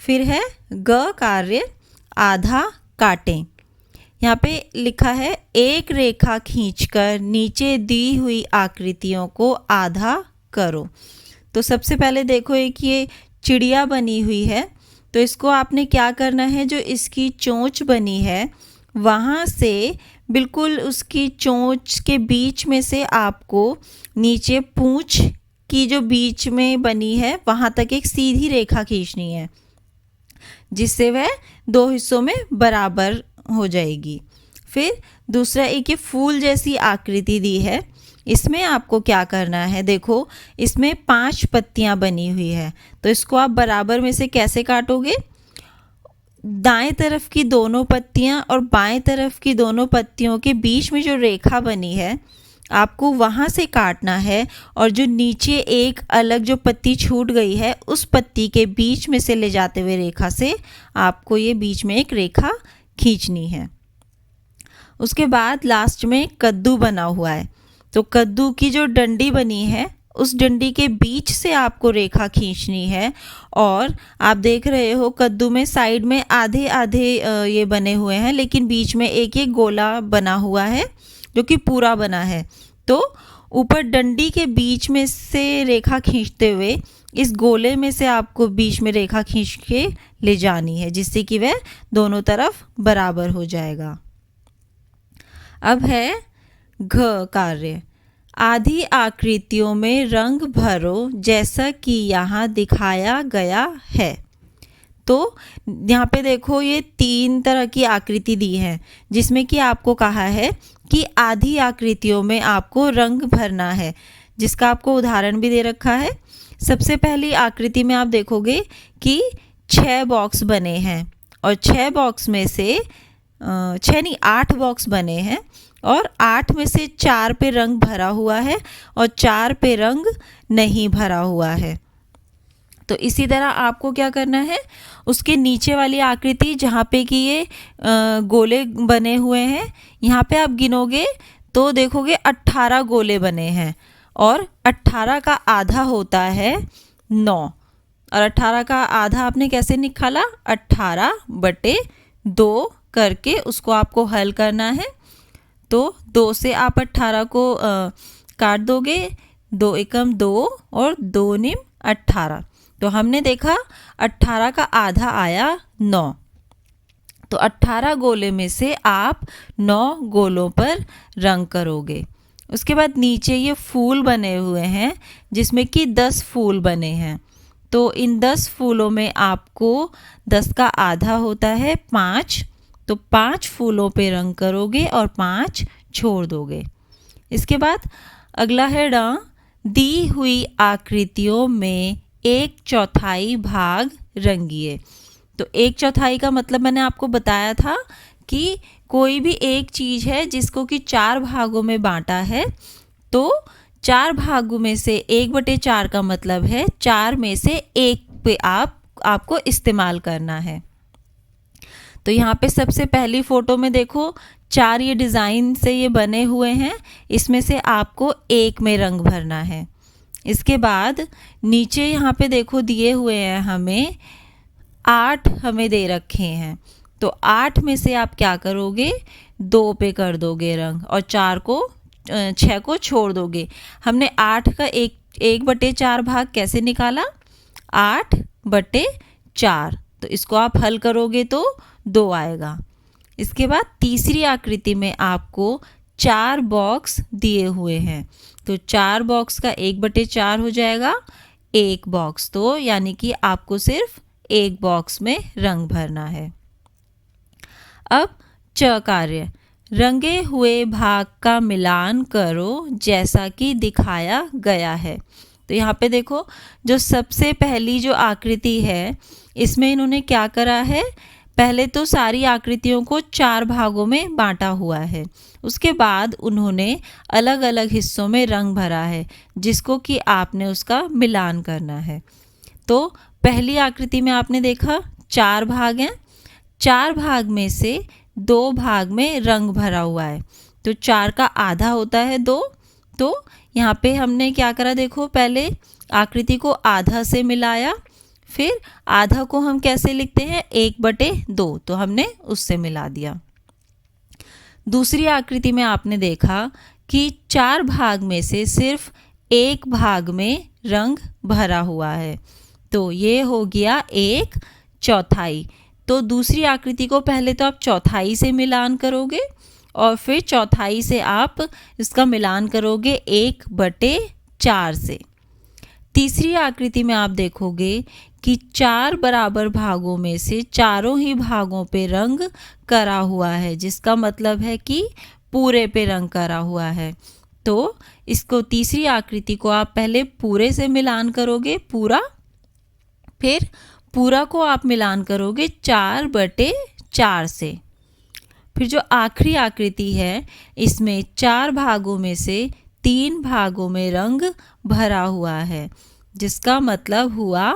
फिर है ग कार्य आधा काटें। यहाँ पे लिखा है एक रेखा खींचकर नीचे दी हुई आकृतियों को आधा करो। तो सबसे पहले देखो एक ये चिड़िया बनी हुई है, तो इसको आपने क्या करना है, जो इसकी चोंच बनी है वहाँ से बिल्कुल उसकी चोंच के बीच में से आपको नीचे पूंछ की जो बीच में बनी है वहाँ तक एक सीधी रेखा खींचनी है, जिससे वह 2 हिस्सों में बराबर हो जाएगी। फिर दूसरा एक ये फूल जैसी आकृति दी है, इसमें आपको क्या करना है, देखो इसमें 5 पत्तियां बनी हुई है, तो इसको आप बराबर में से कैसे काटोगे, दाएं तरफ की दोनों पत्तियां और बाएं तरफ की दोनों पत्तियों के बीच में जो रेखा बनी है आपको वहां से काटना है, और जो नीचे एक अलग जो पत्ती छूट गई है उस पत्ती के बीच में से ले जाते हुए रेखा से आपको ये बीच में एक रेखा खींचनी है। उसके बाद लास्ट में कद्दू बना हुआ है, तो कद्दू की जो डंडी बनी है उस डंडी के बीच से आपको रेखा खींचनी है, और आप देख रहे हो कद्दू में साइड में आधे आधे ये बने हुए हैं, लेकिन बीच में एक एक गोला बना हुआ है जो कि पूरा बना है। तो ऊपर डंडी के बीच में से रेखा खींचते हुए इस गोले में से आपको बीच में रेखा खींच के ले जानी है, जिससे कि वह दोनों तरफ बराबर हो जाएगा। अब है घ कार्य। आधी आकृतियों में रंग भरो जैसा कि यहाँ दिखाया गया है। तो यहाँ पे देखो ये 3 तरह की आकृति दी है, जिसमें कि आपको कहा है कि आधी आकृतियों में आपको रंग भरना है, जिसका आपको उदाहरण भी दे रखा है। सबसे पहली आकृति में आप देखोगे कि 6 बॉक्स बने हैं, और 6 बॉक्स में से 8 बॉक्स बने हैं, और 8 में से 4 पे रंग भरा हुआ है और 4 पे रंग नहीं भरा हुआ है। तो इसी तरह आपको क्या करना है, उसके नीचे वाली आकृति जहाँ पे कि ये गोले बने हुए हैं, यहाँ पे आप गिनोगे तो देखोगे 18 गोले बने हैं, और 18 का आधा होता है 9, और 18 का आधा आपने कैसे निकाला, 18/2 करके उसको आपको हल करना है। तो 2 से आप 18 को काट दोगे, 2 एकम 2 और 2 निम 18। तो हमने देखा 18 का आधा आया 9, तो 18 गोले में से आप 9 गोलों पर रंग करोगे। उसके बाद नीचे ये फूल बने हुए हैं, जिसमें कि 10 फूल बने हैं, तो इन 10 फूलों में आपको 10 का आधा होता है 5, तो 5 फूलों पे रंग करोगे और 5 छोड़ दोगे। इसके बाद अगला है ड। दी हुई आकृतियों में 1/4 भाग रंगिए। तो 1/4 का मतलब मैंने आपको बताया था कि कोई भी एक चीज़ है जिसको कि 4 भागों में बांटा है, तो 4 भागों में से 1/4 का मतलब है 4 में से 1 पे आपको इस्तेमाल करना है। तो यहाँ पे सबसे पहली फ़ोटो में देखो 4 ये डिज़ाइन से ये बने हुए हैं, इसमें से आपको 1 में रंग भरना है। इसके बाद नीचे यहाँ पे देखो दिए हुए हैं हमें 8 हमें दे रखे हैं, तो 8 में से आप क्या करोगे, 2 पे कर दोगे रंग और 6 को छोड़ दोगे। हमने 8 का 1/4 भाग कैसे निकाला, 8/4, तो इसको आप हल करोगे तो 2 आएगा। इसके बाद तीसरी आकृति में आपको 4 बॉक्स दिए हुए हैं, तो 4 बॉक्स का 1/4 हो जाएगा 1 बॉक्स, तो यानी कि आपको सिर्फ 1 बॉक्स में रंग भरना है। अब च कार्य। रंगे हुए भाग का मिलान करो जैसा कि दिखाया गया है। तो यहाँ पे देखो जो सबसे पहली जो आकृति है इसमें इन्होंने क्या करा है, पहले तो सारी आकृतियों को 4 भागों में बांटा हुआ है, उसके बाद उन्होंने अलग अलग हिस्सों में रंग भरा है, जिसको कि आपने उसका मिलान करना है। तो पहली आकृति में आपने देखा 4 भाग हैं, 4 भाग में से 2 भाग में रंग भरा हुआ है, तो 4 का आधा होता है 2। तो यहाँ पे हमने क्या करा, देखो पहले आकृति को आधा से मिलाया, फिर आधा को हम कैसे लिखते हैं 1/2, तो हमने उससे मिला दिया। दूसरी आकृति में आपने देखा कि 4 भाग में से सिर्फ 1 भाग में रंग भरा हुआ है, तो ये हो गया 1/4। तो दूसरी आकृति को पहले तो आप चौथाई से मिलान करोगे और फिर चौथाई से आप इसका मिलान करोगे 1/4 से। तीसरी आकृति में आप देखोगे कि 4 बराबर भागों में से चारों ही भागों पे रंग करा हुआ है, जिसका मतलब है कि पूरे पे रंग करा हुआ है। तो इसको तीसरी आकृति को आप पहले पूरे से मिलान करोगे, पूरा, फिर पूरा को आप मिलान करोगे 4/4 से। फिर जो आखिरी आकृति है इसमें 4 भागों में से 3 भागों में रंग भरा हुआ है, जिसका मतलब हुआ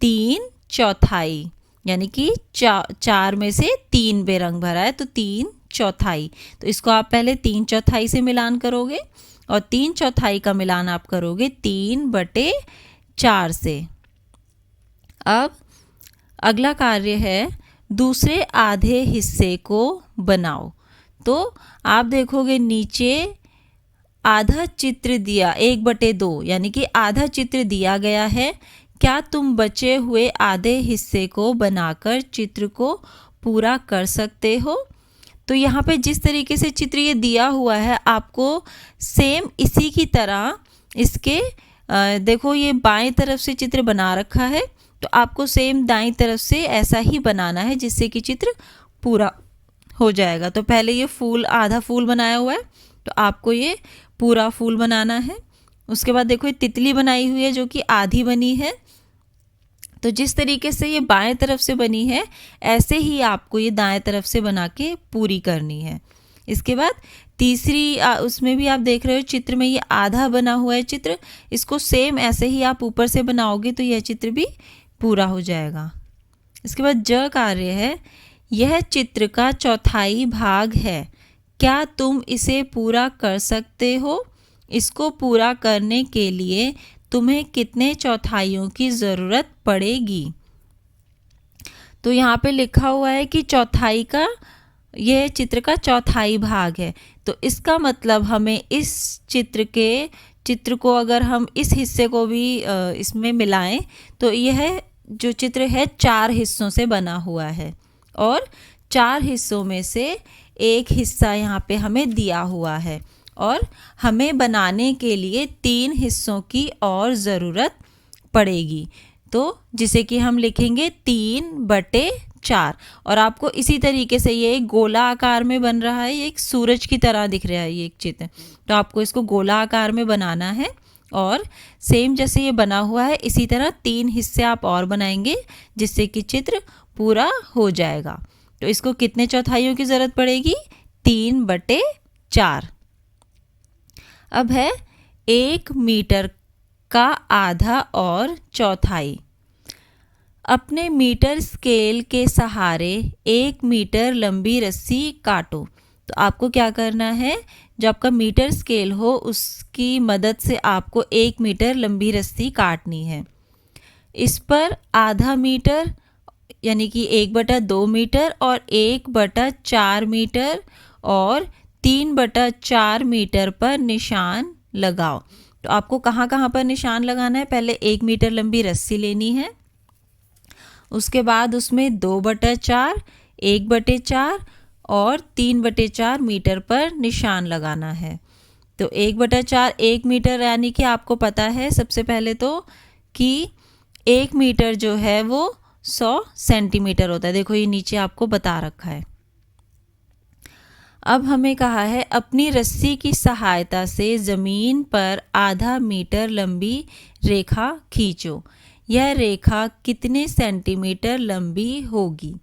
3/4, यानी कि 4 में से 3 पे रंग भरा है तो 3/4। तो इसको आप पहले 3/4 से मिलान करोगे और 3/4 का मिलान आप करोगे 3/4 से। अब अगला कार्य है दूसरे आधे हिस्से को बनाओ। तो आप देखोगे नीचे आधा चित्र दिया 1/2, यानी कि आधा चित्र दिया गया है। क्या तुम बचे हुए आधे हिस्से को बनाकर चित्र को पूरा कर सकते हो? तो यहाँ पे जिस तरीके से चित्र ये दिया हुआ है आपको सेम इसी की तरह इसके देखो ये बाएं तरफ से चित्र बना रखा है, तो आपको सेम दाईं तरफ से ऐसा ही बनाना है जिससे कि चित्र पूरा हो जाएगा। तो पहले ये फूल, आधा फूल बनाया हुआ है, तो आपको ये पूरा फूल बनाना है। उसके बाद देखो ये तितली बनाई हुई है जो कि आधी बनी है। तो जिस तरीके से ये बाएं तरफ से बनी है ऐसे ही आपको ये दाएं तरफ से बना के पूरी करनी है। इसके बाद तीसरी उसमें भी आप देख रहे हो चित्र में ये आधा बना हुआ है चित्र, इसको सेम ऐसे ही आप ऊपर से बनाओगे तो यह चित्र भी पूरा हो जाएगा। इसके बाद ज कार्य है, यह चित्र का चौथाई भाग है, क्या तुम इसे पूरा कर सकते हो? इसको पूरा करने के लिए तुम्हें कितने चौथाइयों की ज़रूरत पड़ेगी? तो यहाँ पे लिखा हुआ है कि चौथाई का, यह चित्र का चौथाई भाग है, तो इसका मतलब हमें इस चित्र को अगर हम इस हिस्से को भी इसमें मिलाएं तो यह जो चित्र है 4 हिस्सों से बना हुआ है और 4 हिस्सों में से एक हिस्सा यहाँ पे हमें दिया हुआ है और हमें बनाने के लिए 3 हिस्सों की और ज़रूरत पड़ेगी। तो जिसे कि हम लिखेंगे 3/4 और आपको इसी तरीके से ये एक गोला आकार में बन रहा है, ये एक सूरज की तरह दिख रहा है ये एक चित्र, तो आपको इसको गोला आकार में बनाना है और सेम जैसे ये बना हुआ है इसी तरह 3 हिस्से आप और बनाएंगे जिससे कि चित्र पूरा हो जाएगा। तो इसको कितने चौथाइयों की ज़रूरत पड़ेगी? 3/4। अब है 1 मीटर का आधा और चौथाई। अपने मीटर स्केल के सहारे 1 मीटर लंबी रस्सी काटो। तो आपको क्या करना है, जो आपका मीटर स्केल हो उसकी मदद से आपको 1 मीटर लंबी रस्सी काटनी है। इस पर आधा मीटर यानी कि 1/2 मीटर और 1/4 मीटर और 3/4 मीटर पर निशान लगाओ। तो आपको कहाँ कहाँ पर निशान लगाना है? पहले 1 मीटर लंबी रस्सी लेनी है, उसके बाद उसमें 2/4, 1/4 और 3/4 मीटर पर निशान लगाना है। तो 1/4 1 मीटर यानी कि आपको पता है सबसे पहले तो कि 1 मीटर जो है वो 100 सेंटीमीटर होता है। देखो ये नीचे आपको बता रखा है। अब हमें कहा है अपनी रस्सी की सहायता से ज़मीन पर आधा मीटर लंबी रेखा खींचो। यह रेखा कितने सेंटीमीटर लंबी होगी?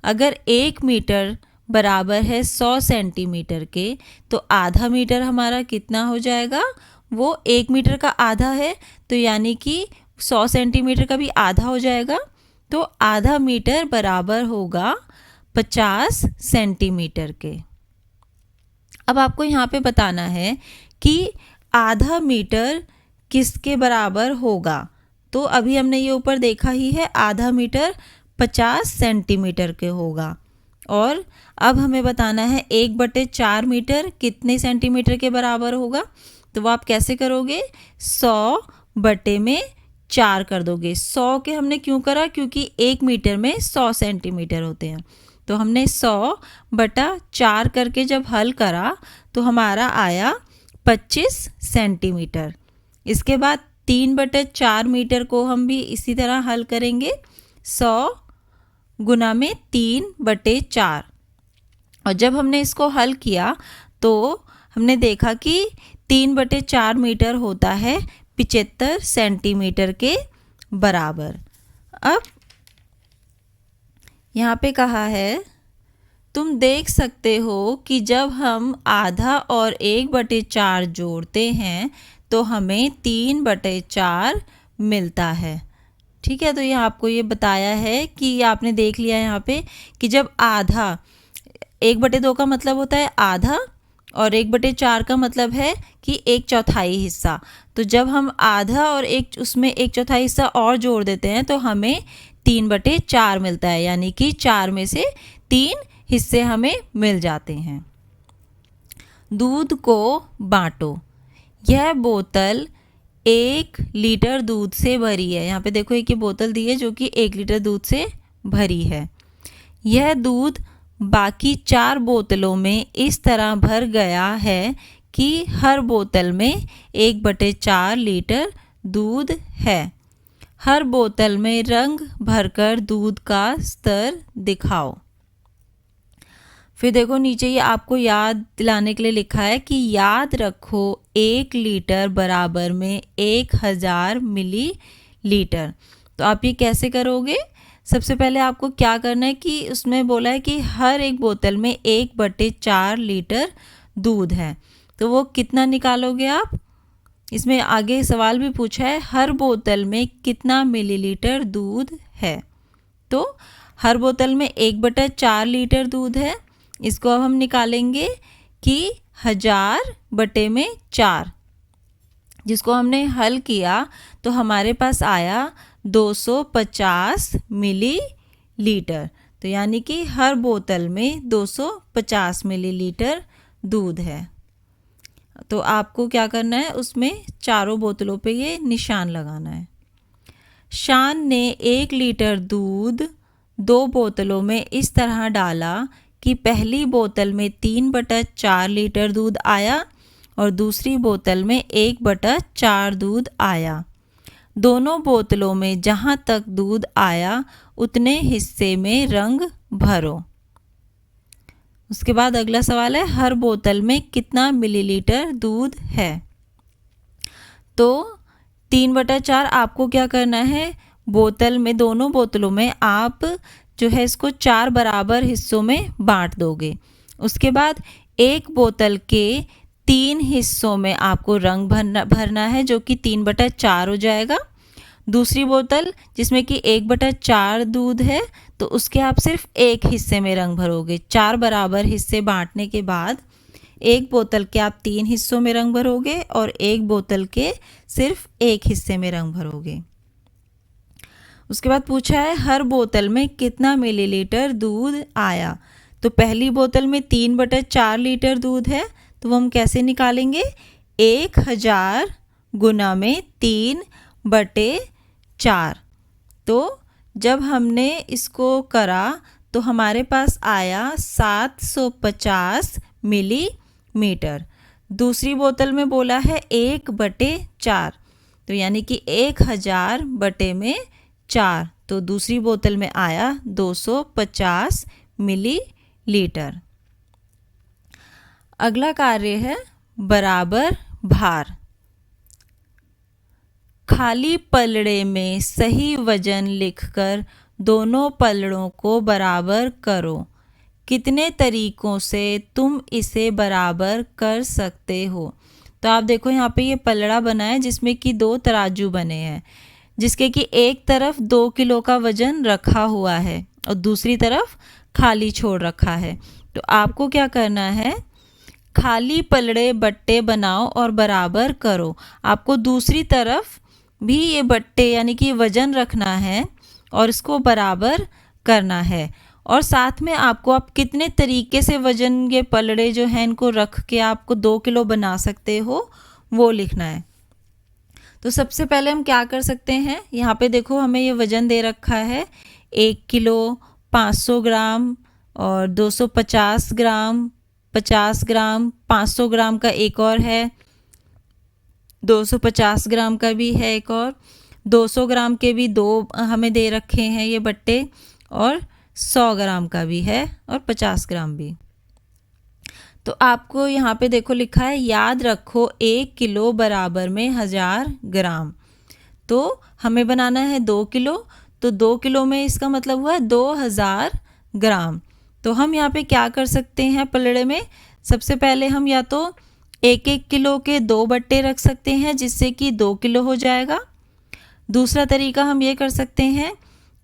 अगर 1 मीटर बराबर है 100 सेंटीमीटर के तो आधा मीटर हमारा कितना हो जाएगा? वो 1 मीटर का आधा है, तो यानी कि 100 सेंटीमीटर का भी आधा हो जाएगा। तो आधा मीटर बराबर होगा 50 सेंटीमीटर के। अब आपको यहाँ पे बताना है कि आधा मीटर किसके बराबर होगा। तो अभी हमने ये ऊपर देखा ही है, आधा मीटर 50 सेंटीमीटर के होगा। और अब हमें बताना है 1/4 मीटर कितने सेंटीमीटर के बराबर होगा। तो वो आप कैसे करोगे? 100/4 कर दोगे। 100 के हमने क्यों करा? क्योंकि 1 मीटर में 100 सेंटीमीटर होते हैं। तो हमने 100/4 करके जब हल करा तो हमारा आया 25 सेंटीमीटर। इसके बाद 3/4 मीटर को हम भी इसी तरह हल करेंगे, 100 गुना में 3/4। और जब हमने इसको हल किया तो हमने देखा कि 3/4 मीटर होता है 75 सेंटीमीटर के बराबर। अब यहाँ पे कहा है, तुम देख सकते हो कि जब हम आधा और 1/4 जोड़ते हैं तो हमें 3/4 मिलता है। ठीक है, तो ये आपको ये बताया है कि आपने देख लिया यहाँ पे कि जब आधा, 1/2 का मतलब होता है आधा और 1/4 का मतलब है कि 1/4 हिस्सा। तो जब हम आधा और उसमें 1/4 हिस्सा और जोड़ देते हैं तो हमें 3/4 मिलता है, यानी कि 4 में से 3 हिस्से हमें मिल जाते हैं। दूध को बांटो। यह बोतल 1 लीटर दूध से भरी है। यहाँ पे देखो एक ये बोतल दी है जो कि 1 लीटर दूध से भरी है। यह दूध बाकी 4 बोतलों में इस तरह भर गया है कि हर बोतल में 1/4 लीटर दूध है। हर बोतल में रंग भरकर दूध का स्तर दिखाओ। फिर देखो नीचे ये आपको याद दिलाने के लिए लिखा है कि याद रखो 1 लीटर बराबर में 1000 मिलीलीटर। तो आप ये कैसे करोगे? सबसे पहले आपको क्या करना है कि उसमें बोला है कि हर एक बोतल में 1/4 लीटर दूध है, तो वो कितना निकालोगे आप? इसमें आगे सवाल भी पूछा है हर बोतल में कितना मिलीलीटर दूध है। तो हर बोतल में 1/4 लीटर दूध है। इसको अब हम निकालेंगे कि 1000/4, जिसको हमने हल किया तो हमारे पास आया 250 मिलीलीटर। तो यानी कि हर बोतल में 250 मिलीलीटर दूध है। तो आपको क्या करना है, उसमें चारों बोतलों पे ये निशान लगाना है। शान ने 1 लीटर दूध 2 बोतलों में इस तरह डाला कि पहली बोतल में 3/4 लीटर दूध आया और दूसरी बोतल में 1/4 दूध आया। दोनों बोतलों में जहाँ तक दूध आया उतने हिस्से में रंग भरो। उसके बाद अगला सवाल है हर बोतल में कितना मिलीलीटर दूध है। तो 3/4 आपको क्या करना है, बोतल में, दोनों बोतलों में आप जो है इसको 4 बराबर हिस्सों में बांट दोगे। उसके बाद एक बोतल के 3 हिस्सों में आपको रंग भरना है जो कि 3/4 हो जाएगा। दूसरी बोतल जिसमें कि 1/4 दूध है तो उसके आप सिर्फ एक हिस्से में रंग भरोगे। 4 बराबर हिस्से बांटने के बाद एक बोतल के आप 3 हिस्सों में रंग भरोगे और एक बोतल के सिर्फ एक हिस्से में रंग भरोगे। उसके बाद पूछा है हर बोतल में कितना मिलीलीटर दूध आया। तो पहली बोतल में 3/4 लीटर दूध है, तो वो हम कैसे निकालेंगे, 1000 गुना में 3/4। तो जब हमने इसको करा तो हमारे पास आया 750 मिलीमीटर। दूसरी बोतल में बोला है 1/4, तो यानी कि 1000/4, तो दूसरी बोतल में आया 250 मिलीलीटर। अगला कार्य है बराबर भार। खाली पलड़े में सही वजन लिखकर दोनों पलड़ों को बराबर करो। कितने तरीकों से तुम इसे बराबर कर सकते हो। तो आप देखो यहाँ पे ये पलड़ा बना है जिसमें कि 2 तराजू बने हैं, जिसके कि एक तरफ 2 किलो का वजन रखा हुआ है और दूसरी तरफ खाली छोड़ रखा है। तो आपको क्या करना है, खाली पलड़े बट्टे बनाओ और बराबर करो। आपको दूसरी तरफ भी ये बट्टे यानी कि वजन रखना है और इसको बराबर करना है। और साथ में आपको आप कितने तरीके से वजन के पलड़े जो हैं इनको रख के आपको 2 किलो बना सकते हो वो लिखना है। तो सबसे पहले हम क्या कर सकते हैं, यहाँ पे देखो हमें ये वजन दे रखा है 1 किलो, 500 ग्राम और 250 ग्राम, 50 ग्राम, 500 ग्राम का एक और है, 250 ग्राम का भी है एक और, 200 ग्राम के भी 2 हमें दे रखे हैं ये बट्टे, और 100 ग्राम का भी है और 50 ग्राम भी। तो आपको यहाँ पे देखो लिखा है याद रखो 1 किलो बराबर में 1000 ग्राम। तो हमें बनाना है 2 किलो, तो 2 किलो में इसका मतलब हुआ 2000 ग्राम। तो हम यहाँ पे क्या कर सकते हैं पलड़े में, सबसे पहले हम या तो 1-1 किलो के 2 बट्टे रख सकते हैं जिससे कि 2 किलो हो जाएगा। दूसरा तरीका हम ये कर सकते हैं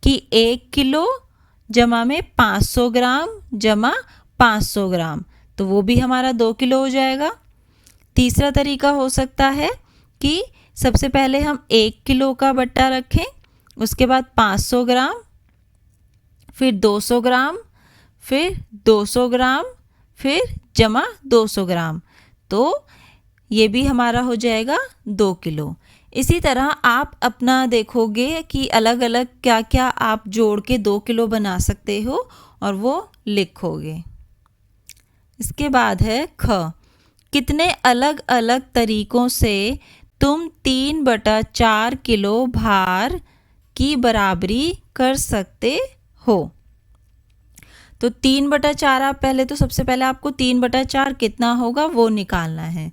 कि 1 किलो जमा में 500 ग्राम जमा 500 ग्राम, तो वो भी हमारा 2 किलो हो जाएगा। तीसरा तरीका हो सकता है कि सबसे पहले हम 1 किलो का बट्टा रखें, उसके बाद 500 ग्राम, फिर 200 ग्राम, फिर 200 ग्राम, फिर जमा 200 ग्राम, तो ये भी हमारा हो जाएगा 2 किलो। इसी तरह आप अपना देखोगे कि अलग अलग क्या क्या आप जोड़ के 2 किलो बना सकते हो और वो लिखोगे। इसके बाद है ख, कितने अलग अलग तरीकों से तुम 3/4 किलो भार की बराबरी कर सकते हो। तो 3/4 आप पहले तो सबसे पहले आपको 3/4 कितना होगा वो निकालना है।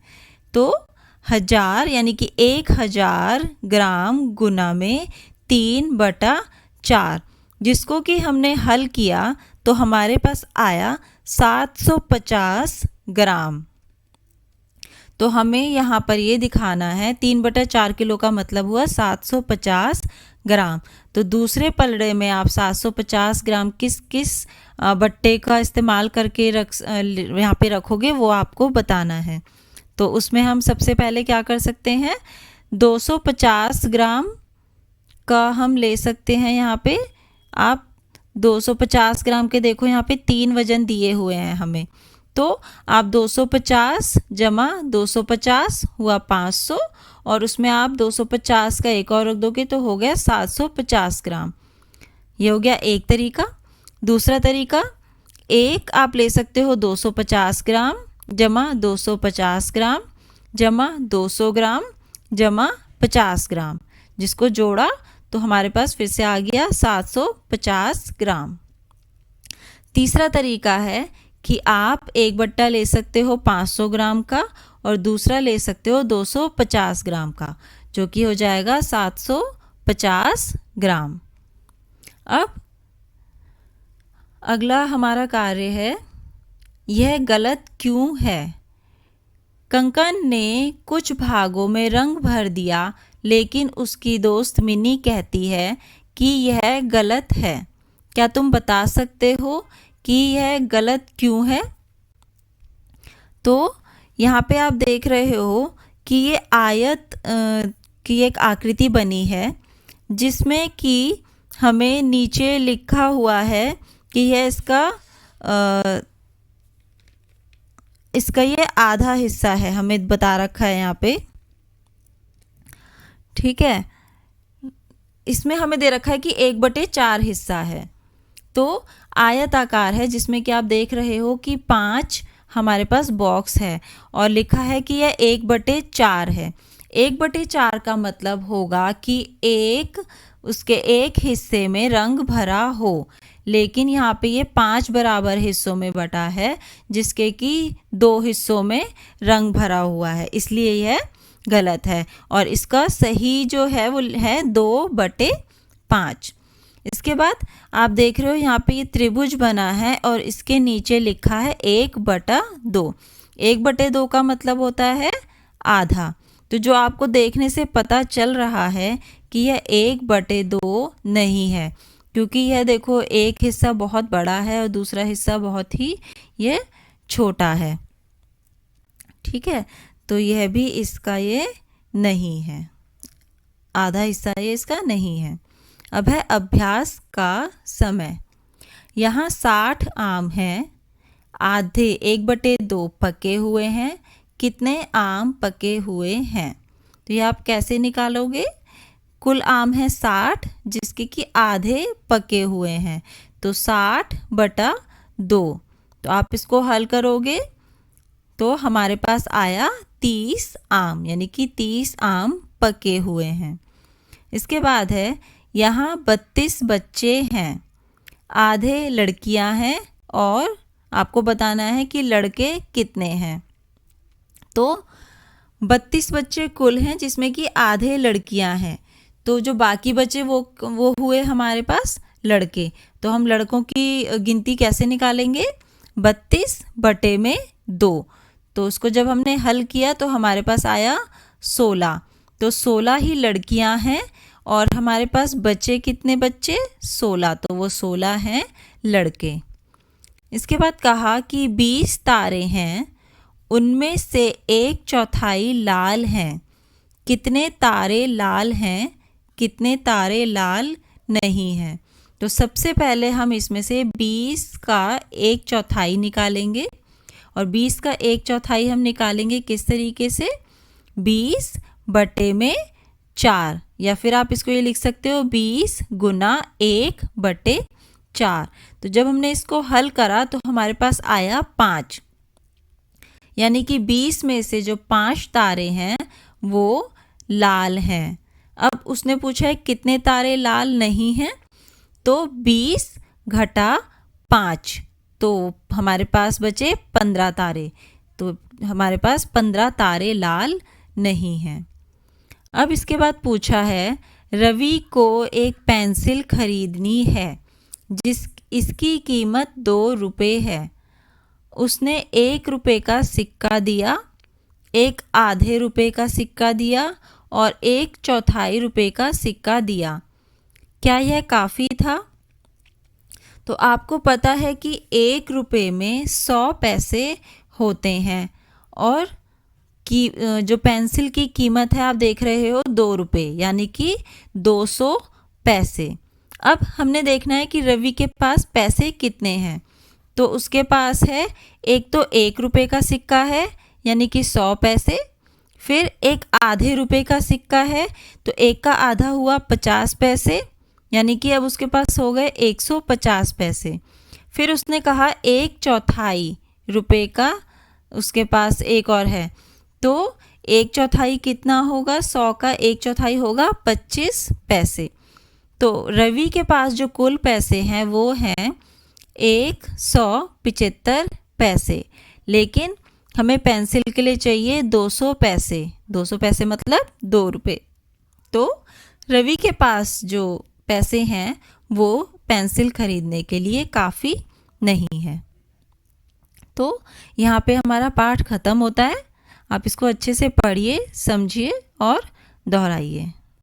तो 1000 यानी कि 1000 ग्राम गुना में 3/4, जिसको कि हमने हल किया तो हमारे पास आया 750 ग्राम। तो हमें यहाँ पर ये दिखाना है 3/4 किलो का मतलब हुआ 750 ग्राम। तो दूसरे पलड़े में आप 750 ग्राम किस किस बट्टे का इस्तेमाल करके यहाँ पे रखोगे वो आपको बताना है। तो उसमें हम सबसे पहले क्या कर सकते हैं, 250 ग्राम का हम ले सकते हैं। यहाँ पे आप 250 ग्राम के देखो यहाँ पे 3 वजन दिए हुए हैं हमें, तो आप 250 जमा 250 हुआ 500 और उसमें आप 250 का एक और रख दोगे तो हो गया 750 ग्राम। ये हो गया एक तरीका। दूसरा तरीका, एक आप ले सकते हो 250 ग्राम जमा 250 ग्राम जमा 200 ग्राम जमा 50 ग्राम, जिसको जोड़ा तो हमारे पास फिर से आ गया 750 ग्राम। तीसरा तरीका है कि आप एक बट्टा ले सकते हो 500 ग्राम का और दूसरा ले सकते हो 250 ग्राम का, जो कि हो जाएगा 750 ग्राम। अब अगला हमारा कार्य है, यह गलत क्यों है। कंकन ने कुछ भागों में रंग भर दिया लेकिन उसकी दोस्त मिनी कहती है कि यह गलत है। क्या तुम बता सकते हो कि यह गलत क्यों है। तो यहाँ पे आप देख रहे हो कि ये आयत की एक आकृति बनी है जिसमें कि हमें नीचे लिखा हुआ है कि यह इसका ये आधा हिस्सा है, हमें बता रखा है यहाँ पे, ठीक है। इसमें हमें दे रखा है कि 1/4 हिस्सा है, तो आयताकार है जिसमें कि आप देख रहे हो कि 5 हमारे पास बॉक्स है और लिखा है कि यह 1/4 है। 1/4 का मतलब होगा कि उसके एक हिस्से में रंग भरा हो, लेकिन यहाँ पे ये 5 बराबर हिस्सों में बटा है जिसके कि 2 हिस्सों में रंग भरा हुआ है, इसलिए यह गलत है। और इसका सही जो है वो है 2/5। इसके बाद आप देख रहे हो यहाँ पे ये त्रिभुज बना है और इसके नीचे लिखा है 1/2। 1/2 का मतलब होता है आधा। तो जो आपको देखने से पता चल रहा है कि यह 1/2 नहीं है, क्योंकि यह देखो एक हिस्सा बहुत बड़ा है और दूसरा हिस्सा बहुत ही ये छोटा है, ठीक है। तो यह भी इसका ये नहीं है, आधा हिस्सा ये इसका नहीं है। अब है अभ्यास का समय। यहाँ 60 आम हैं, आधे 1/2 पके हुए हैं, कितने आम पके हुए हैं। तो ये आप कैसे निकालोगे, कुल आम है 60 जिसके कि आधे पके हुए हैं, तो 60/2। तो आप इसको हल करोगे तो हमारे पास आया 30 आम, यानी कि 30 आम पके हुए हैं। इसके बाद है यहाँ 32 बच्चे हैं, आधे लड़कियां हैं और आपको बताना है कि लड़के कितने हैं। तो 32 बच्चे कुल हैं, जिसमें कि आधे लड़कियां हैं। तो जो बाकी बचे वो हुए हमारे पास लड़के। तो हम लड़कों की गिनती कैसे निकालेंगे? 32/2। तो उसको जब हमने हल किया तो हमारे पास आया 16। तो 16 ही लड़कियां हैं और हमारे पास बचे कितने बच्चे? 16। तो वो 16 हैं लड़के। इसके बाद कहा कि 20 तारे हैं, उनमें से 1/4 लाल हैं। कितने तारे लाल हैं, कितने तारे लाल नहीं हैं? तो सबसे पहले हम इसमें से 20 का 1/4 निकालेंगे। और 20 का 1/4 हम निकालेंगे किस तरीके से? 20/4, या फिर आप इसको ये लिख सकते हो 20 गुना 1/4। तो जब हमने इसको हल करा तो हमारे पास आया 5, यानी कि 20 में से जो 5 तारे हैं वो लाल हैं। अब उसने पूछा है कितने तारे लाल नहीं हैं, तो 20 घटा 5, तो हमारे पास बचे 15 तारे। तो हमारे पास 15 तारे लाल नहीं हैं। अब इसके बाद पूछा है रवि को एक पेंसिल खरीदनी है, इसकी कीमत 2 रुपये है। उसने 1 रुपये का सिक्का दिया, एक आधे रुपये का सिक्का दिया और 1/4 रुपये का सिक्का दिया। क्या यह काफ़ी था? तो आपको पता है कि 1 रुपये में 100 पैसे होते हैं और की जो पेंसिल की कीमत है आप देख रहे हो 2 रुपये, यानी कि 200 पैसे। अब हमने देखना है कि रवि के पास पैसे कितने हैं। तो उसके पास है, एक तो 1 रुपये का सिक्का है यानी कि 100 पैसे, फिर एक आधे रुपये का सिक्का है तो एक का आधा हुआ 50 पैसे, यानी कि अब उसके पास हो गए 150 पैसे। फिर उसने कहा 1/4 रुपये का उसके पास एक और है, तो 1/4 कितना होगा? 100 का 1/4 होगा 25 पैसे। तो रवि के पास जो कुल पैसे हैं वो हैं 175 पैसे, लेकिन हमें पेंसिल के लिए चाहिए 200 पैसे। 200 पैसे मतलब 2 रुपये। तो रवि के पास जो पैसे हैं वो पेंसिल खरीदने के लिए काफ़ी नहीं है। तो यहाँ पे हमारा पाठ ख़त्म होता है। आप इसको अच्छे से पढ़िए, समझिए और दोहराइए।